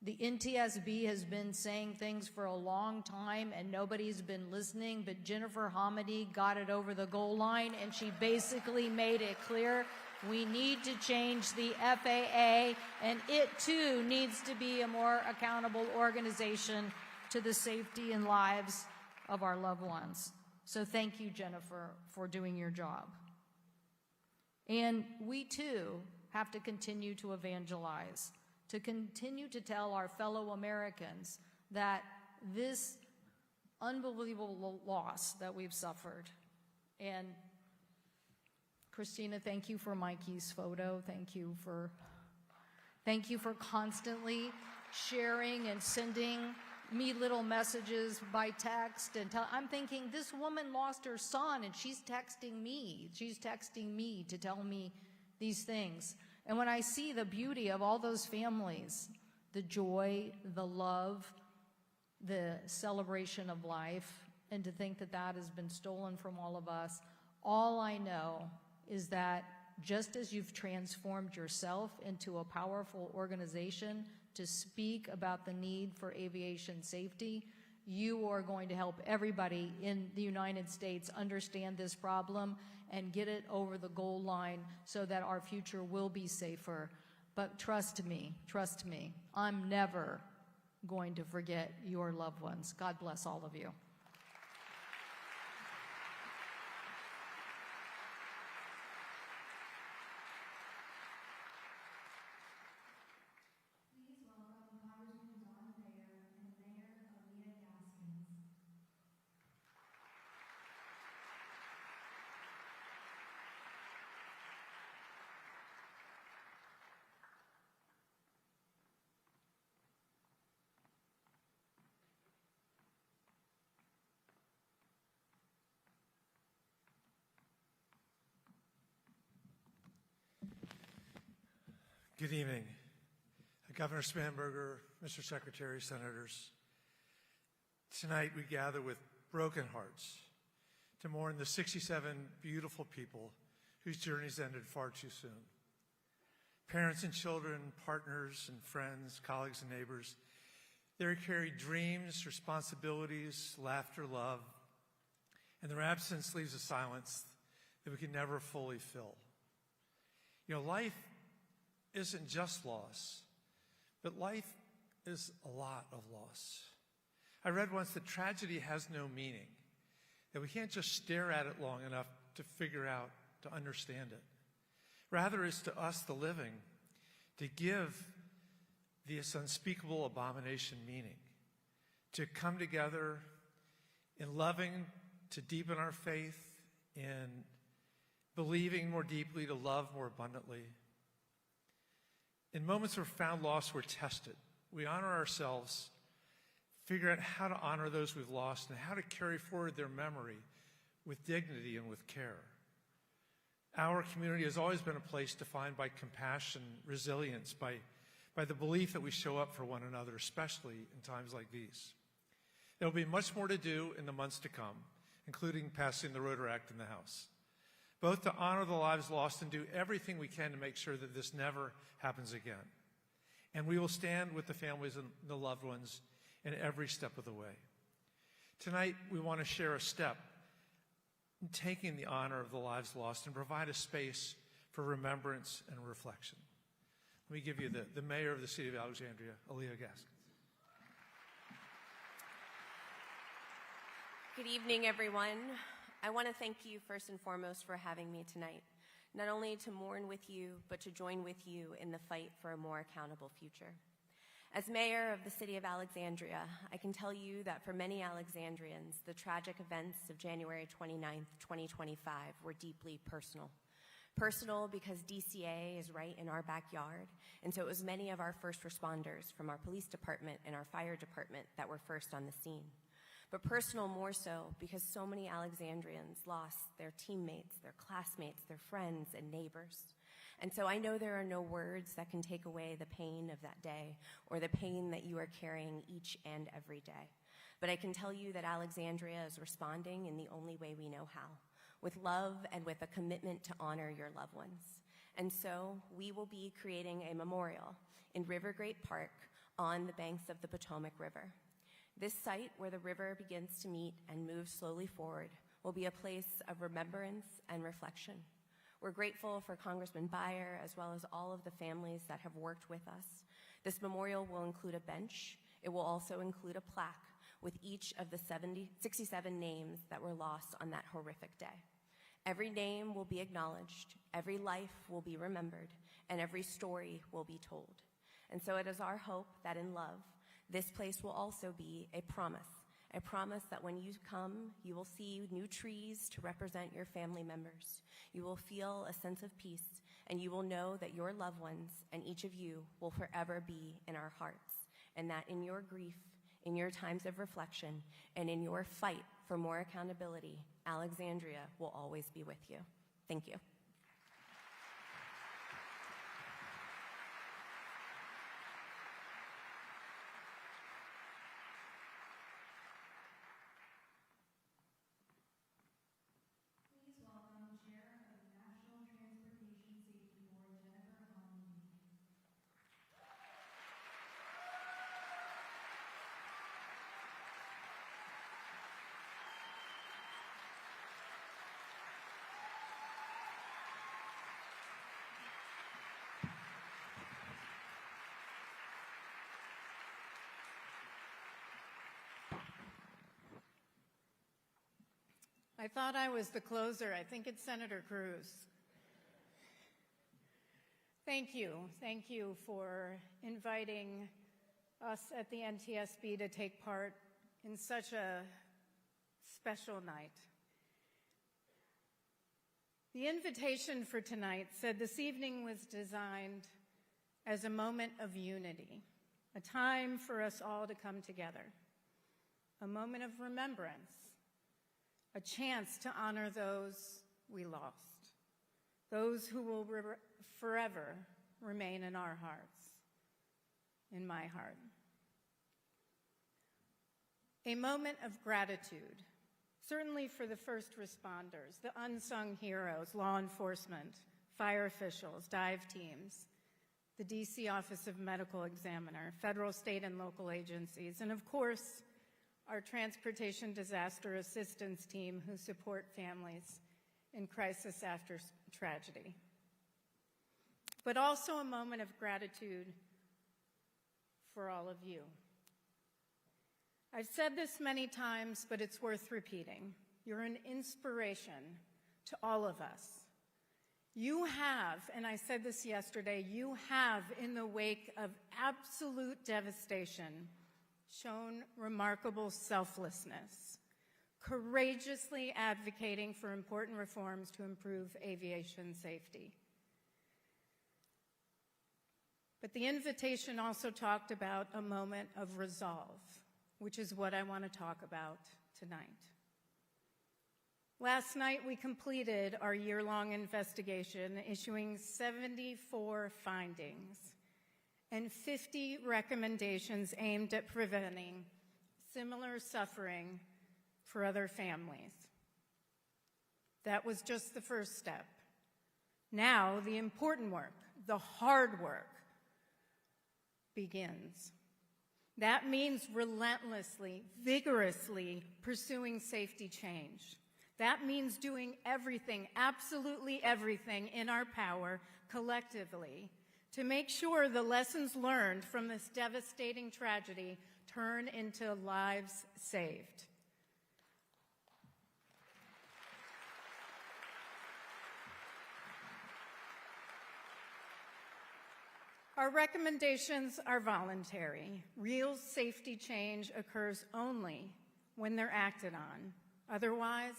The NTSB has been saying things for a long time and nobody's been listening, but Jennifer Hamady got it over the goal line, and she basically made it clear we need to change the FAA, and it too needs to be a more accountable organization to the safety and lives of our loved ones. So thank you, Jennifer, for doing your job. And we too have to continue to evangelize, to continue to tell our fellow Americans that this unbelievable loss that we've suffered. And Christina, thank you for Mikey's photo. Thank you for constantly sharing and sending me little messages by text. And I'm thinking, this woman lost her son and she's texting me. She's texting me to tell me these things. And when I see the beauty of all those families, the joy, the love, the celebration of life, and to think that that has been stolen from all of us, all I know is that just as you've transformed yourself into a powerful organization to speak about the need for aviation safety, you are going to help everybody in the United States understand this problem and get it over the goal line so that our future will be safer. But trust me, I'm never going to forget your loved ones. God bless all of you. Good evening, Governor Spanberger, Mr. Secretary, Senators. Tonight we gather with broken hearts to mourn the 67 beautiful people whose journeys ended far too soon. Parents and children, partners and friends, colleagues and neighbors, they carried dreams, responsibilities, laughter, love, and their absence leaves a silence that we can never fully fill. You know, life isn't just loss, but life is a lot of loss. I read once that tragedy has no meaning, that we can't just stare at it long enough to figure out, to understand it. Rather, it's to us, the living, to give this unspeakable abomination meaning, to come together in loving, to deepen our faith, in believing more deeply, to love more abundantly. In moments where found loss, we're tested. We honor ourselves, figure out how to honor those we've lost, and how to carry forward their memory with dignity and with care. Our community has always been a place defined by compassion, resilience, by the belief that we show up for one another, especially in times like these. There will be much more to do in the months to come, including passing the Rotary Act in the House, both to honor the lives lost and do everything we can to make sure that this never happens again. and we will stand with the families and the loved ones in every step of the way. Tonight, we want to share a step in taking the honor of the lives lost and provide a space for remembrance and reflection. Let me give you the mayor of the city of Alexandria, Aaliyah Gaskins. Good evening, everyone. I want to thank you first and foremost for having me tonight, not only to mourn with you, but to join with you in the fight for a more accountable future. As mayor of the city of Alexandria, I can tell you that for many Alexandrians, the tragic events of January 29th, 2025 were deeply personal. Personal because DCA is right in our backyard, and so it was many of our first responders from our police department and our fire department that were first on the scene. But personal more so because so many Alexandrians lost their teammates, their classmates, their friends, and neighbors. And so I know there are no words that can take away the pain of that day or the pain that you are carrying each and every day. But I can tell you that Alexandria is responding in the only way we know how, with love and with a commitment to honor your loved ones. And so we will be creating a memorial in River Great Park on the banks of the Potomac River. This site, where the river begins to meet and move slowly forward, will be a place of remembrance and reflection. We're grateful for Congressman Beyer, as well as all of the families that have worked with us. This memorial will include a bench. It will also include a plaque with each of the 67 names that were lost on that horrific day. Every name will be acknowledged, every life will be remembered, and every story will be told. And so it is our hope that in love, this place will also be a promise that when you come, you will see new trees to represent your family members. You will feel a sense of peace, and you will know that your loved ones and each of you will forever be in our hearts, and that in your grief, in your times of reflection, and in your fight for more accountability, Alexandria will always be with you. Thank you. I thought I was the closer. I think it's Senator Cruz. Thank you. Thank you for inviting us at the NTSB to take part in such a special night. The invitation for tonight said this evening was designed as a moment of unity, a time for us all to come together, a moment of remembrance, a chance to honor those we lost, those who will forever remain in our hearts, in my heart. A moment of gratitude, certainly for the first responders, the unsung heroes, law enforcement, fire officials, dive teams, the DC Office of Medical Examiner, federal, state, and local agencies, and of course, our Transportation Disaster Assistance Team who support families in crisis after tragedy. But also a moment of gratitude for all of you. I've said this many times, but it's worth repeating. You're an inspiration to all of us. You have, and I said this yesterday, you have, in the wake of absolute devastation, shown remarkable selflessness, courageously advocating for important reforms to improve aviation safety. But the invitation also talked about a moment of resolve, which is what I want to talk about tonight. Last night, we completed our year-long investigation, issuing 74 findings and 50 recommendations aimed at preventing similar suffering for other families. That was just the first step. Now, the important work, the hard work, begins. That means relentlessly, vigorously pursuing safety change. That means doing everything, absolutely everything in our power collectively to make sure the lessons learned from this devastating tragedy turn into lives saved. Our recommendations are voluntary. Real safety change occurs only when they're acted on. Otherwise,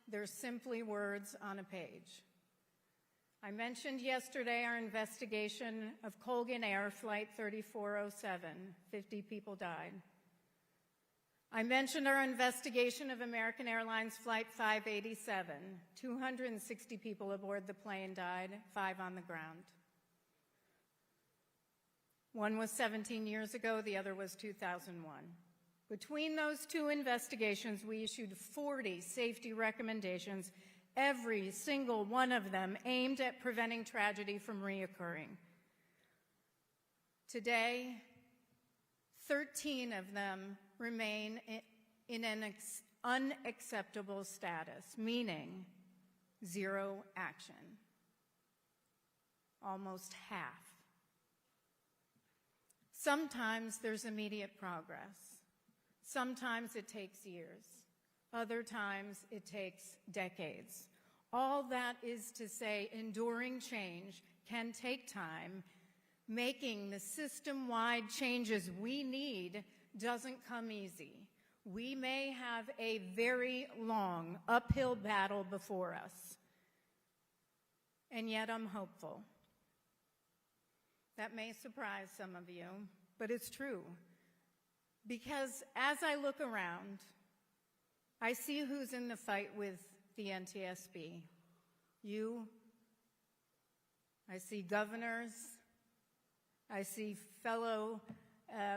they're simply words on a page. I mentioned yesterday our investigation of Colgan Air Flight 3407. 50 people died. I mentioned our investigation of American Airlines Flight 587. 260 people aboard the plane died, 5 on the ground. One was 17 years ago, the other was 2001. Between those two investigations, we issued 40 safety recommendations, every single one of them aimed at preventing tragedy from reoccurring. Today, 13 of them remain in an unacceptable status, meaning zero action. Almost half. Sometimes there's immediate progress. Sometimes it takes years. Other times it takes decades. All that is to say, enduring change can take time. Making the system-wide changes we need doesn't come easy. We may have a very long uphill battle before us. And yet I'm hopeful. That may surprise some of you, but it's true. Because as I look around, I see who's in the fight with the NTSB. You. I see governors. I see fellow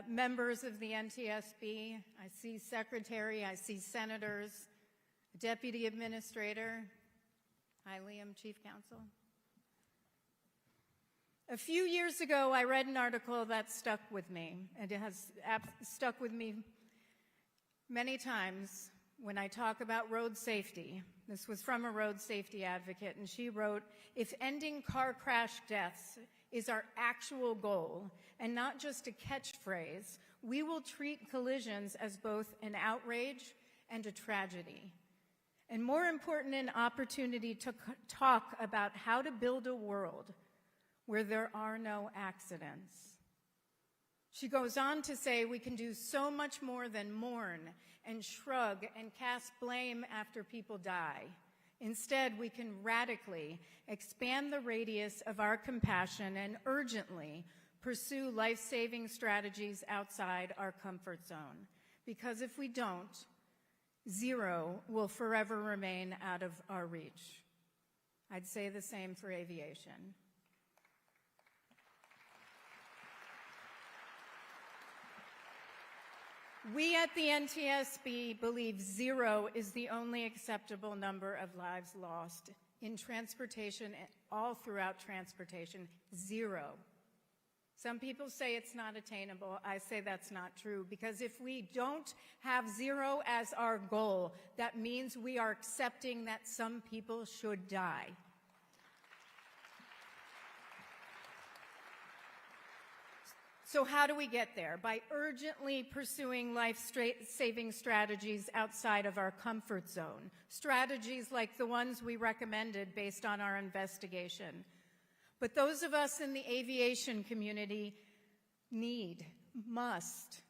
members of the NTSB. I see secretary. I see senators, deputy administrator. Hi, Liam, chief counsel. A few years ago, I read an article that stuck with me, and it has stuck with me many times when I talk about road safety. This was from a road safety advocate, and she wrote, "If ending car crash deaths is our actual goal and not just a catchphrase, we will treat collisions as both an outrage and a tragedy. And more important, an opportunity to talk about how to build a world where there are no accidents." She goes on to say we can do so much more than mourn and shrug and cast blame after people die. Instead, we can radically expand the radius of our compassion and urgently pursue life-saving strategies outside our comfort zone. Because if we don't, zero will forever remain out of our reach. I'd say the same for aviation. We at the NTSB believe zero is the only acceptable number of lives lost in transportation, all throughout transportation, zero. Some people say it's not attainable. I say that's not true, because if we don't have zero as our goal, that means we are accepting that some people should die. So how do we get there? By urgently pursuing life-saving strategies outside of our comfort zone. Strategies like the ones we recommended based on our investigation. But those of us in the aviation community must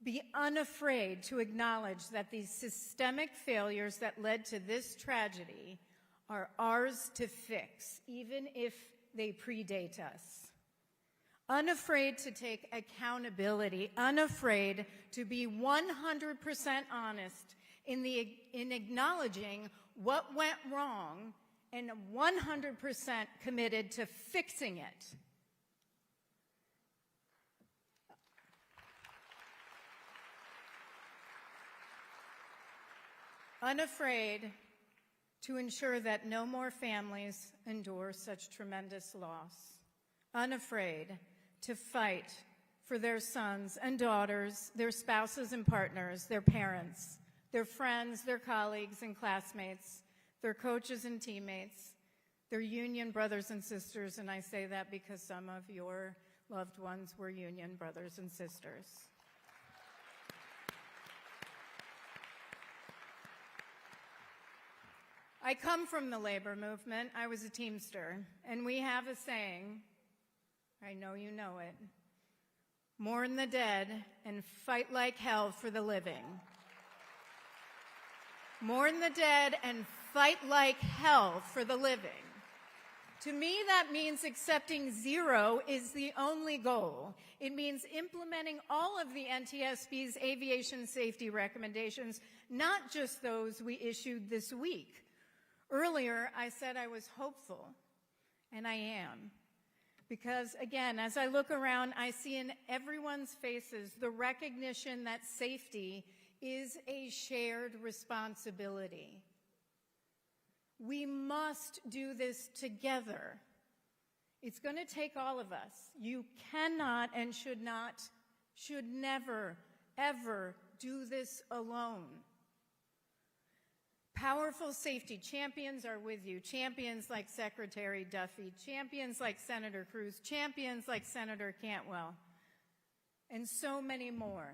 be unafraid to acknowledge that these systemic failures that led to this tragedy are ours to fix, even if they predate us. Unafraid to take accountability, unafraid to be 100% honest in acknowledging what went wrong and 100% committed to fixing it. Unafraid to ensure that no more families endure such tremendous loss. Unafraid to fight for their sons and daughters, their spouses and partners, their parents, their friends, their colleagues and classmates, their coaches and teammates, their union brothers and sisters, and I say that because some of your loved ones were union brothers and sisters. I come from the labor movement. I was a Teamster, and we have a saying, I know you know it, mourn the dead and fight like hell for the living. Mourn the dead and fight like hell for the living. To me, that means accepting zero is the only goal. It means implementing all of the NTSB's aviation safety recommendations, not just those we issued this week. Earlier, I said I was hopeful, and I am. Because, again, as I look around, I see in everyone's faces the recognition that safety is a shared responsibility. We must do this together. It's going to take all of us. You cannot and should never, ever do this alone. Powerful safety champions are with you. Champions like Secretary Duffy, champions like Senator Cruz, champions like Senator Cantwell, and so many more.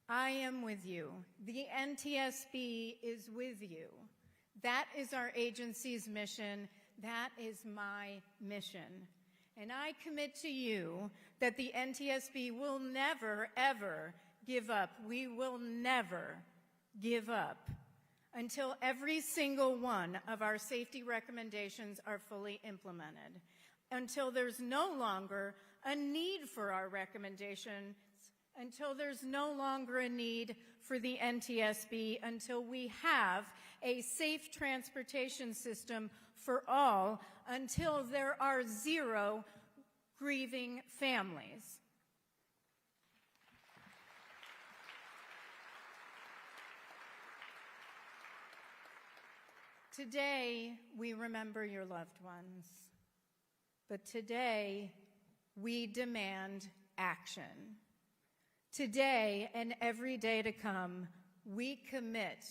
I am with you. The NTSB is with you. That is our agency's mission. That is my mission. And I commit to you that the NTSB will never, ever give up. We will never give up until every single one of our safety recommendations are fully implemented, until there's no longer a need for our recommendations, until there's no longer a need for the NTSB, until we have a safe transportation system for all, until there are zero grieving families. Today, we remember your loved ones, but today, we demand action. Today and every day to come, we commit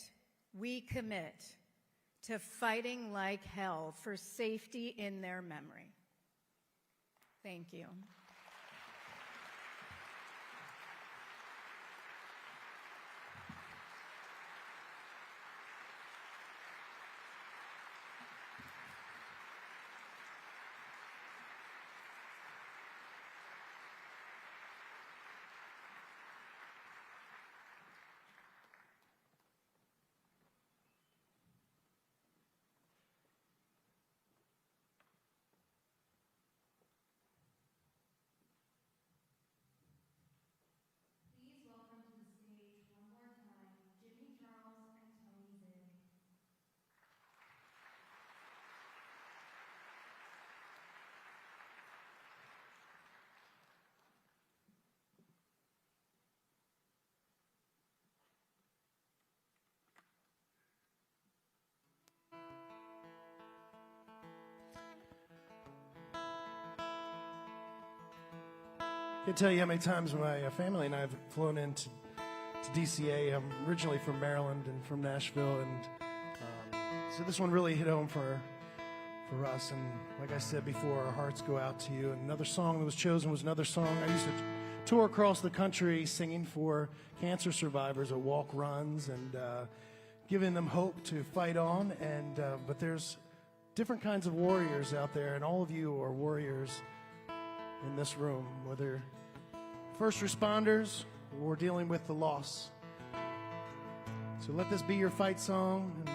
to fighting like hell for safety in their memory. Thank you. I can't tell you how many times my family and I have flown into DCA. I'm originally from Maryland and from Nashville, and so this one really hit home for us. And like I said before, our hearts go out to you. And another song that was chosen was another song I used to tour across the country singing for cancer survivors at walk runs and giving them hope to fight on. And but there's different kinds of warriors out there, and all of you are warriors in this room, whether first responders or dealing with the loss. So let this be your fight song, and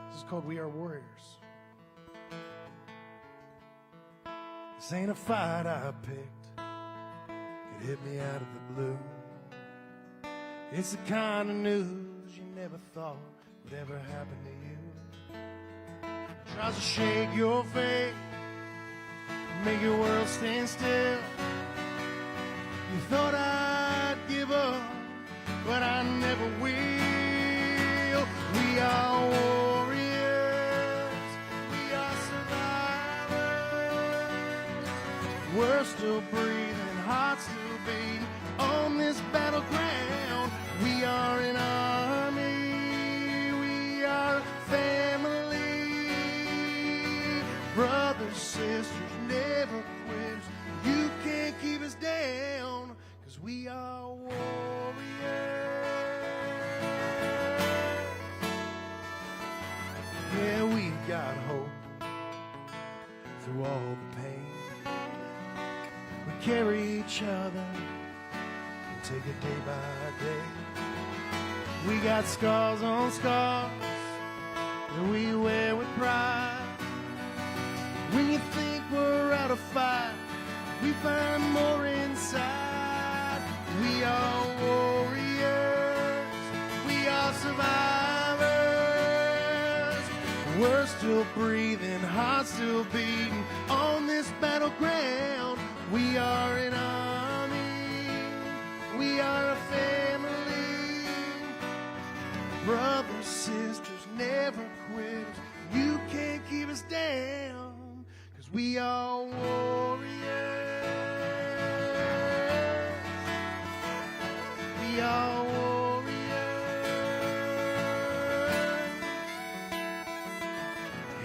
this is called We Are Warriors. This ain't a fight I picked, it hit me out of the blue. It's the kind of news you never thought would ever happen to you. Tries to shake your faith, make your world stand still. You thought I'd give up, but I never will. We are warriors, we are survivors. We're still breathing, hearts each other and take it day by day. We got scars on scars that we wear with pride. When you think we're out of fight, we find more inside. We are warriors, we are survivors. We're still breathing, hearts still beating on this battleground. We are an army, we are a family. Brothers, sisters, never quit. You can't keep us down, 'cause we are warriors. We are warriors.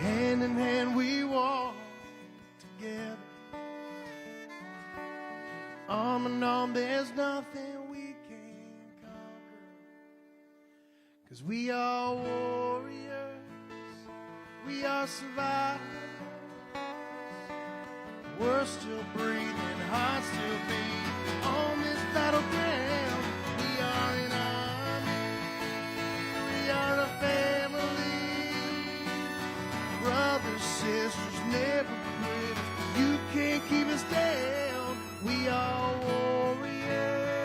Hand in hand we walk together. Arm in arm, there's nothing we can't conquer. 'Cause we are warriors, we are survivors. We're still breathing, hearts still beat on this battleground. We are an army, we are a family. Brothers, sisters, never quit. You can't keep us down. We are warriors.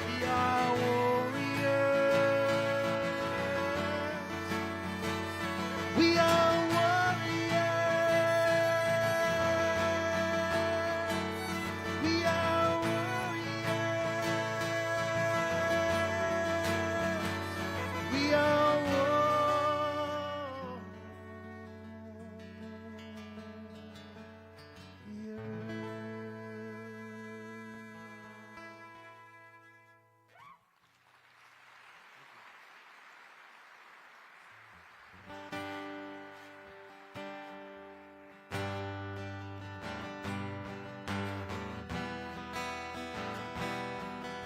We are warriors. We are warriors. We are warriors. We are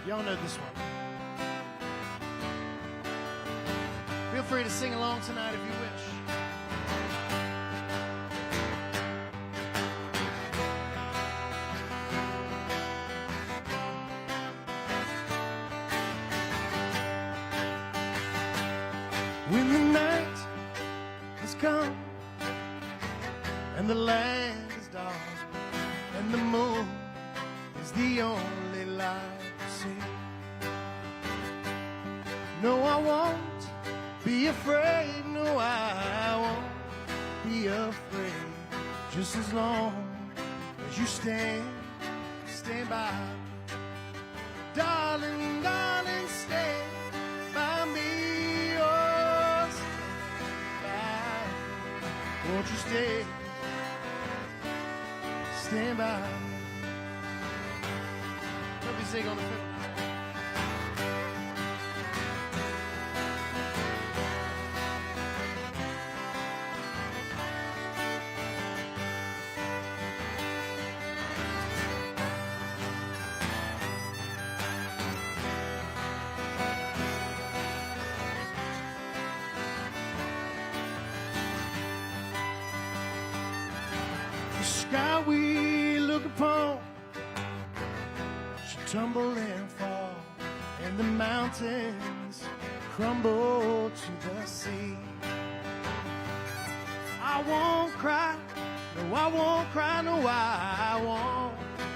Y'all know this one. Feel free to sing along tonight if you wish. When the night has come and the land is dark and the moon is the only light to see. No, I won't be afraid. No, I won't be afraid. Just as long as you stand by. Darling, darling, stand by me. Oh, stand by. Won't you stand by me. Let me sing on the fiddle. The sky we look upon should tumble and fall, and the mountains crumble to the sea. I won't cry, no, I won't cry, no, I won't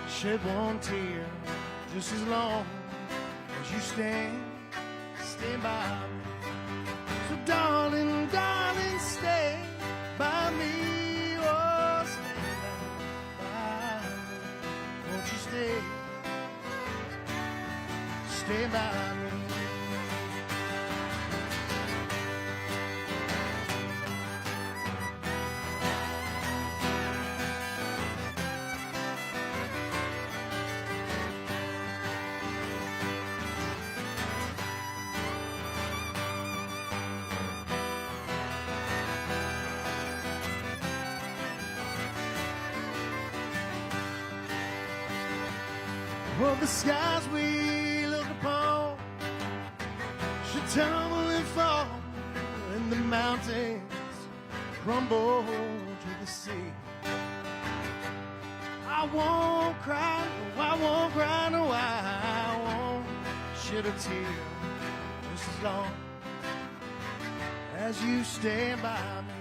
shed one tear. Just as long as you stand by me. So darling, darling, stay by me. Oh, stand by me. Won't you stay by me. Well, the skies we look upon should tumble and fall, and the mountains crumble to the sea. I won't cry, no, I won't cry, no, I won't shed a tear just as long as you stand by me.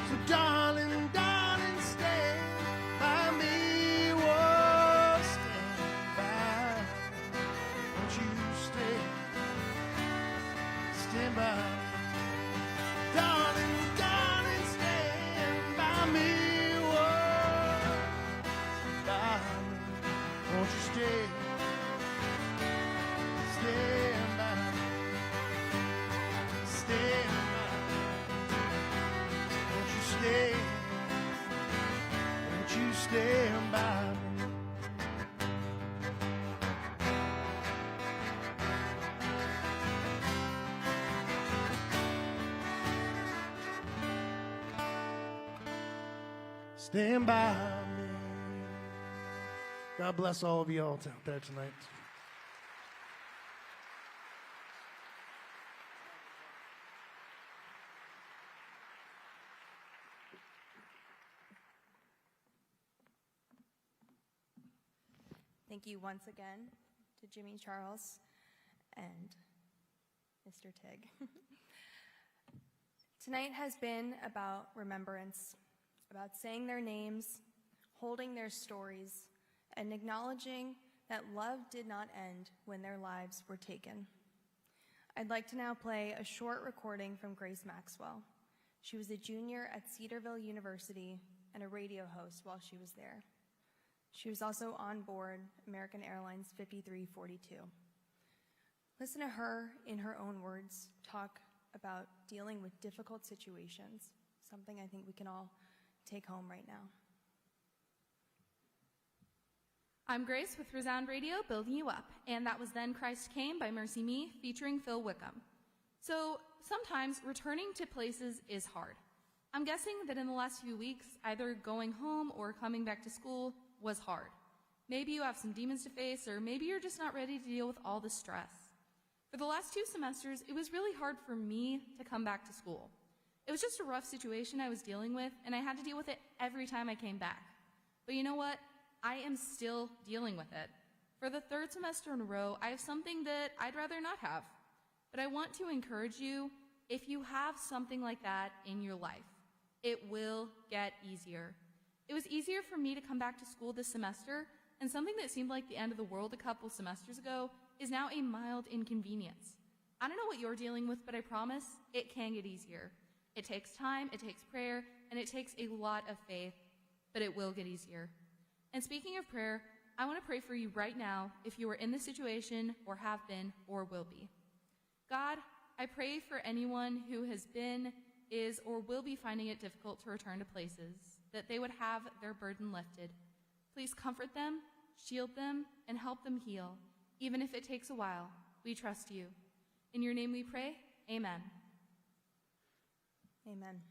So darling, darling, stand by me. Whoa, stand by me. Won't you stand by me. Darling, darling, stand by me. Whoa, stand by me. Won't you stand by me. Stand by me. Won't you stand by me. Stand by me. God bless all of you all out there tonight. Thank you once again to Jimmy Charles and Mr. Tig. Tonight has been about remembrance, about saying their names, holding their stories, and acknowledging that love did not end when their lives were taken. I'd like to now play a short recording from Grace Maxwell. She was a junior at Cedarville University and a radio host while she was there. She was also on board American Airlines 5342. Listen to her, in her own words, talk about dealing with difficult situations, something I think we can all take home right now. I'm Grace with Resound Radio, Building You Up, and that was Then Christ Came by Mercy Me, featuring Phil Wickham. So sometimes returning to places is hard. I'm guessing that in the last few weeks, either going home or coming back to school was hard. Maybe you have some demons to face, or maybe you're just not ready to deal with all the stress. For the last 2 semesters, it was really hard for me to come back to school. It was just a rough situation I was dealing with, and I had to deal with it every time I came back. But you know what? I am still dealing with it. For the 3rd semester in a row, I have something that I'd rather not have. But I want to encourage you, if you have something like that in your life, it will get easier. It was easier for me to come back to school this semester, and something that seemed like the end of the world a couple semesters ago is now a mild inconvenience. I don't know what you're dealing with, but I promise it can get easier. It takes time, it takes prayer, and it takes a lot of faith, but it will get easier. And speaking of prayer, I want to pray for you right now if you are in this situation or have been or will be. God, I pray for anyone who has been, is, or will be finding it difficult to return to places, that they would have their burden lifted. Please comfort them, shield them, and help them heal, even if it takes a while. We trust you. In your name we pray, amen. Amen.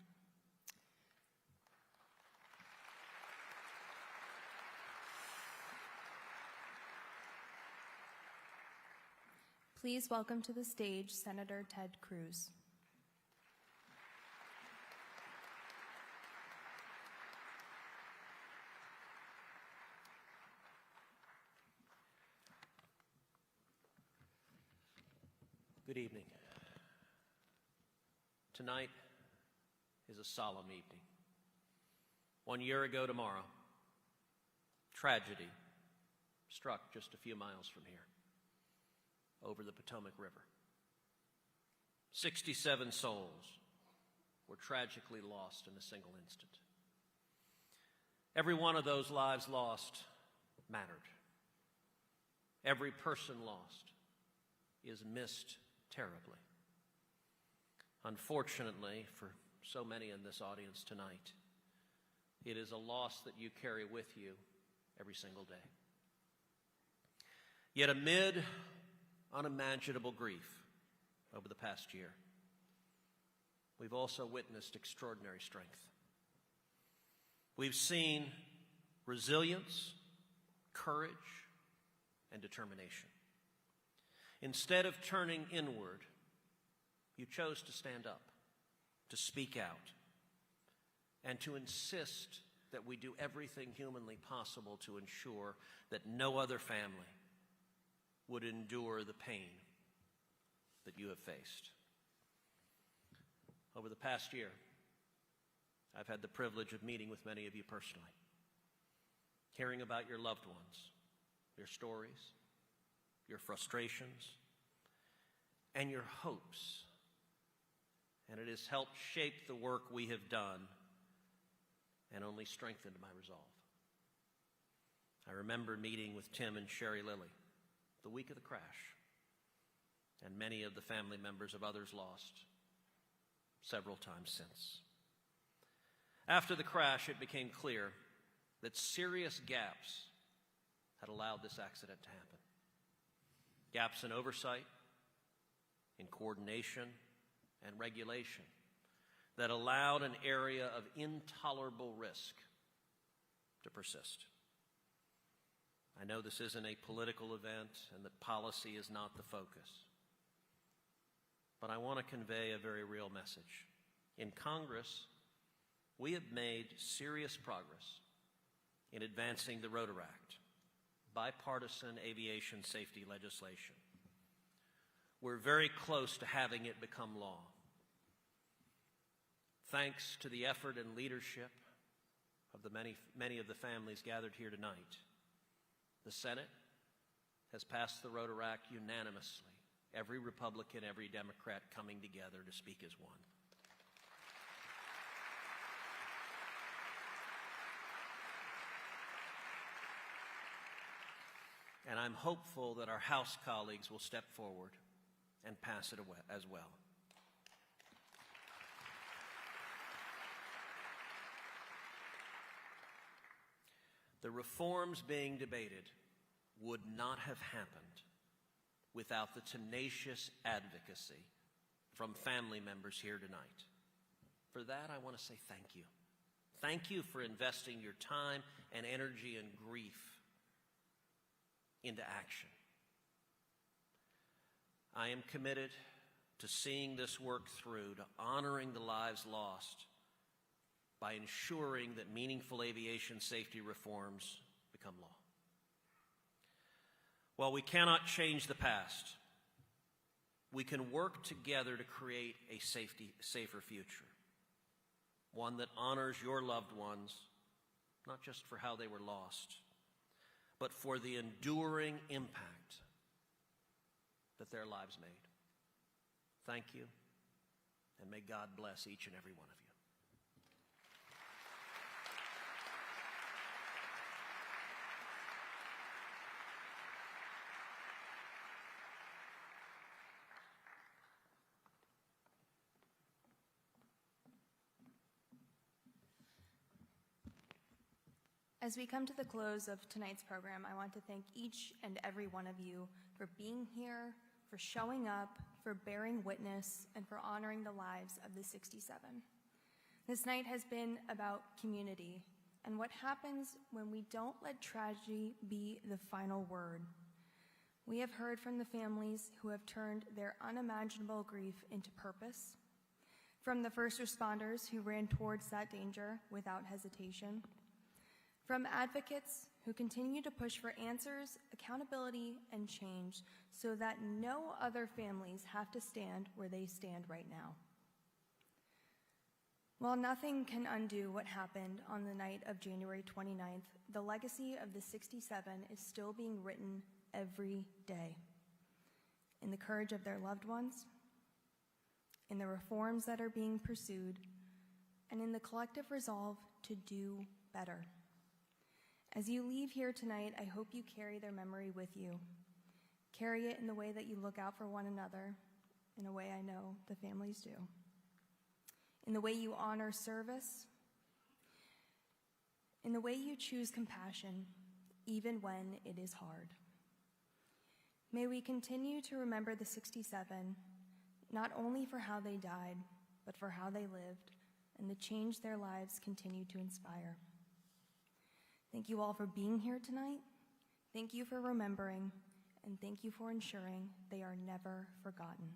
Please welcome to the stage Senator Ted Cruz. Good evening. Tonight is a solemn evening. 1 year ago tomorrow, tragedy struck just a few miles from here, over the Potomac River. 67 souls were tragically lost in a single instant. Every one of those lives lost mattered. Every person lost is missed terribly. Unfortunately, for so many in this audience tonight, it is a loss that you carry with you every single day. Yet amid unimaginable grief over the past year, we've also witnessed extraordinary strength. We've seen resilience, courage, and determination. Instead of turning inward, you chose to stand up, to speak out, and to insist that we do everything humanly possible to ensure that no other family would endure the pain that you have faced. Over the past year, I've had the privilege of meeting with many of you personally, hearing about your loved ones, your stories, your frustrations, and your hopes. And it has helped shape the work we have done and only strengthened my resolve. I remember meeting with Tim and Sherry Lilly the week of the crash, and many of the family members of others lost several times since. After the crash, it became clear that serious gaps had allowed this accident to happen. Gaps in oversight, in coordination, and regulation that allowed an area of intolerable risk to persist. I know this isn't a political event and that policy is not the focus, but I want to convey a very real message. In Congress, we have made serious progress in advancing the Rotor Act, bipartisan aviation safety legislation. We're very close to having it become law. Thanks to the effort and leadership of the many of the families gathered here tonight, the Senate has passed the Rotor Act unanimously, every Republican, every Democrat coming together to speak as one. And I'm hopeful that our House colleagues will step forward and pass it as well. The reforms being debated would not have happened without the tenacious advocacy from family members here tonight. For that, I want to say thank you. Thank you for investing your time and energy and grief into action. I am committed to seeing this work through, to honoring the lives lost by ensuring that meaningful aviation safety reforms become law. While we cannot change the past, we can work together to create a safer future, one that honors your loved ones, not just for how they were lost, but for the enduring impact that their lives made. Thank you, and may God bless each and every one of you. As we come to the close of tonight's program, I want to thank each and every one of you for being here, for showing up, for bearing witness, and for honoring the lives of the 67. This night has been about community and what happens when we don't let tragedy be the final word. We have heard from the families who have turned their unimaginable grief into purpose, from the first responders who ran towards that danger without hesitation, from advocates who continue to push for answers, accountability, and change so that no other families have to stand where they stand right now. While nothing can undo what happened on the night of January 29th, the legacy of the 67 is still being written every day in the courage of their loved ones, in the reforms that are being pursued, and in the collective resolve to do better. As you leave here tonight, I hope you carry their memory with you. Carry it in the way that you look out for one another, in a way I know the families do. In the way you honor service, in the way you choose compassion, even when it is hard. May we continue to remember the 67, not only for how they died, but for how they lived, and the change their lives continue to inspire. Thank you all for being here tonight. Thank you for remembering, and thank you for ensuring they are never forgotten.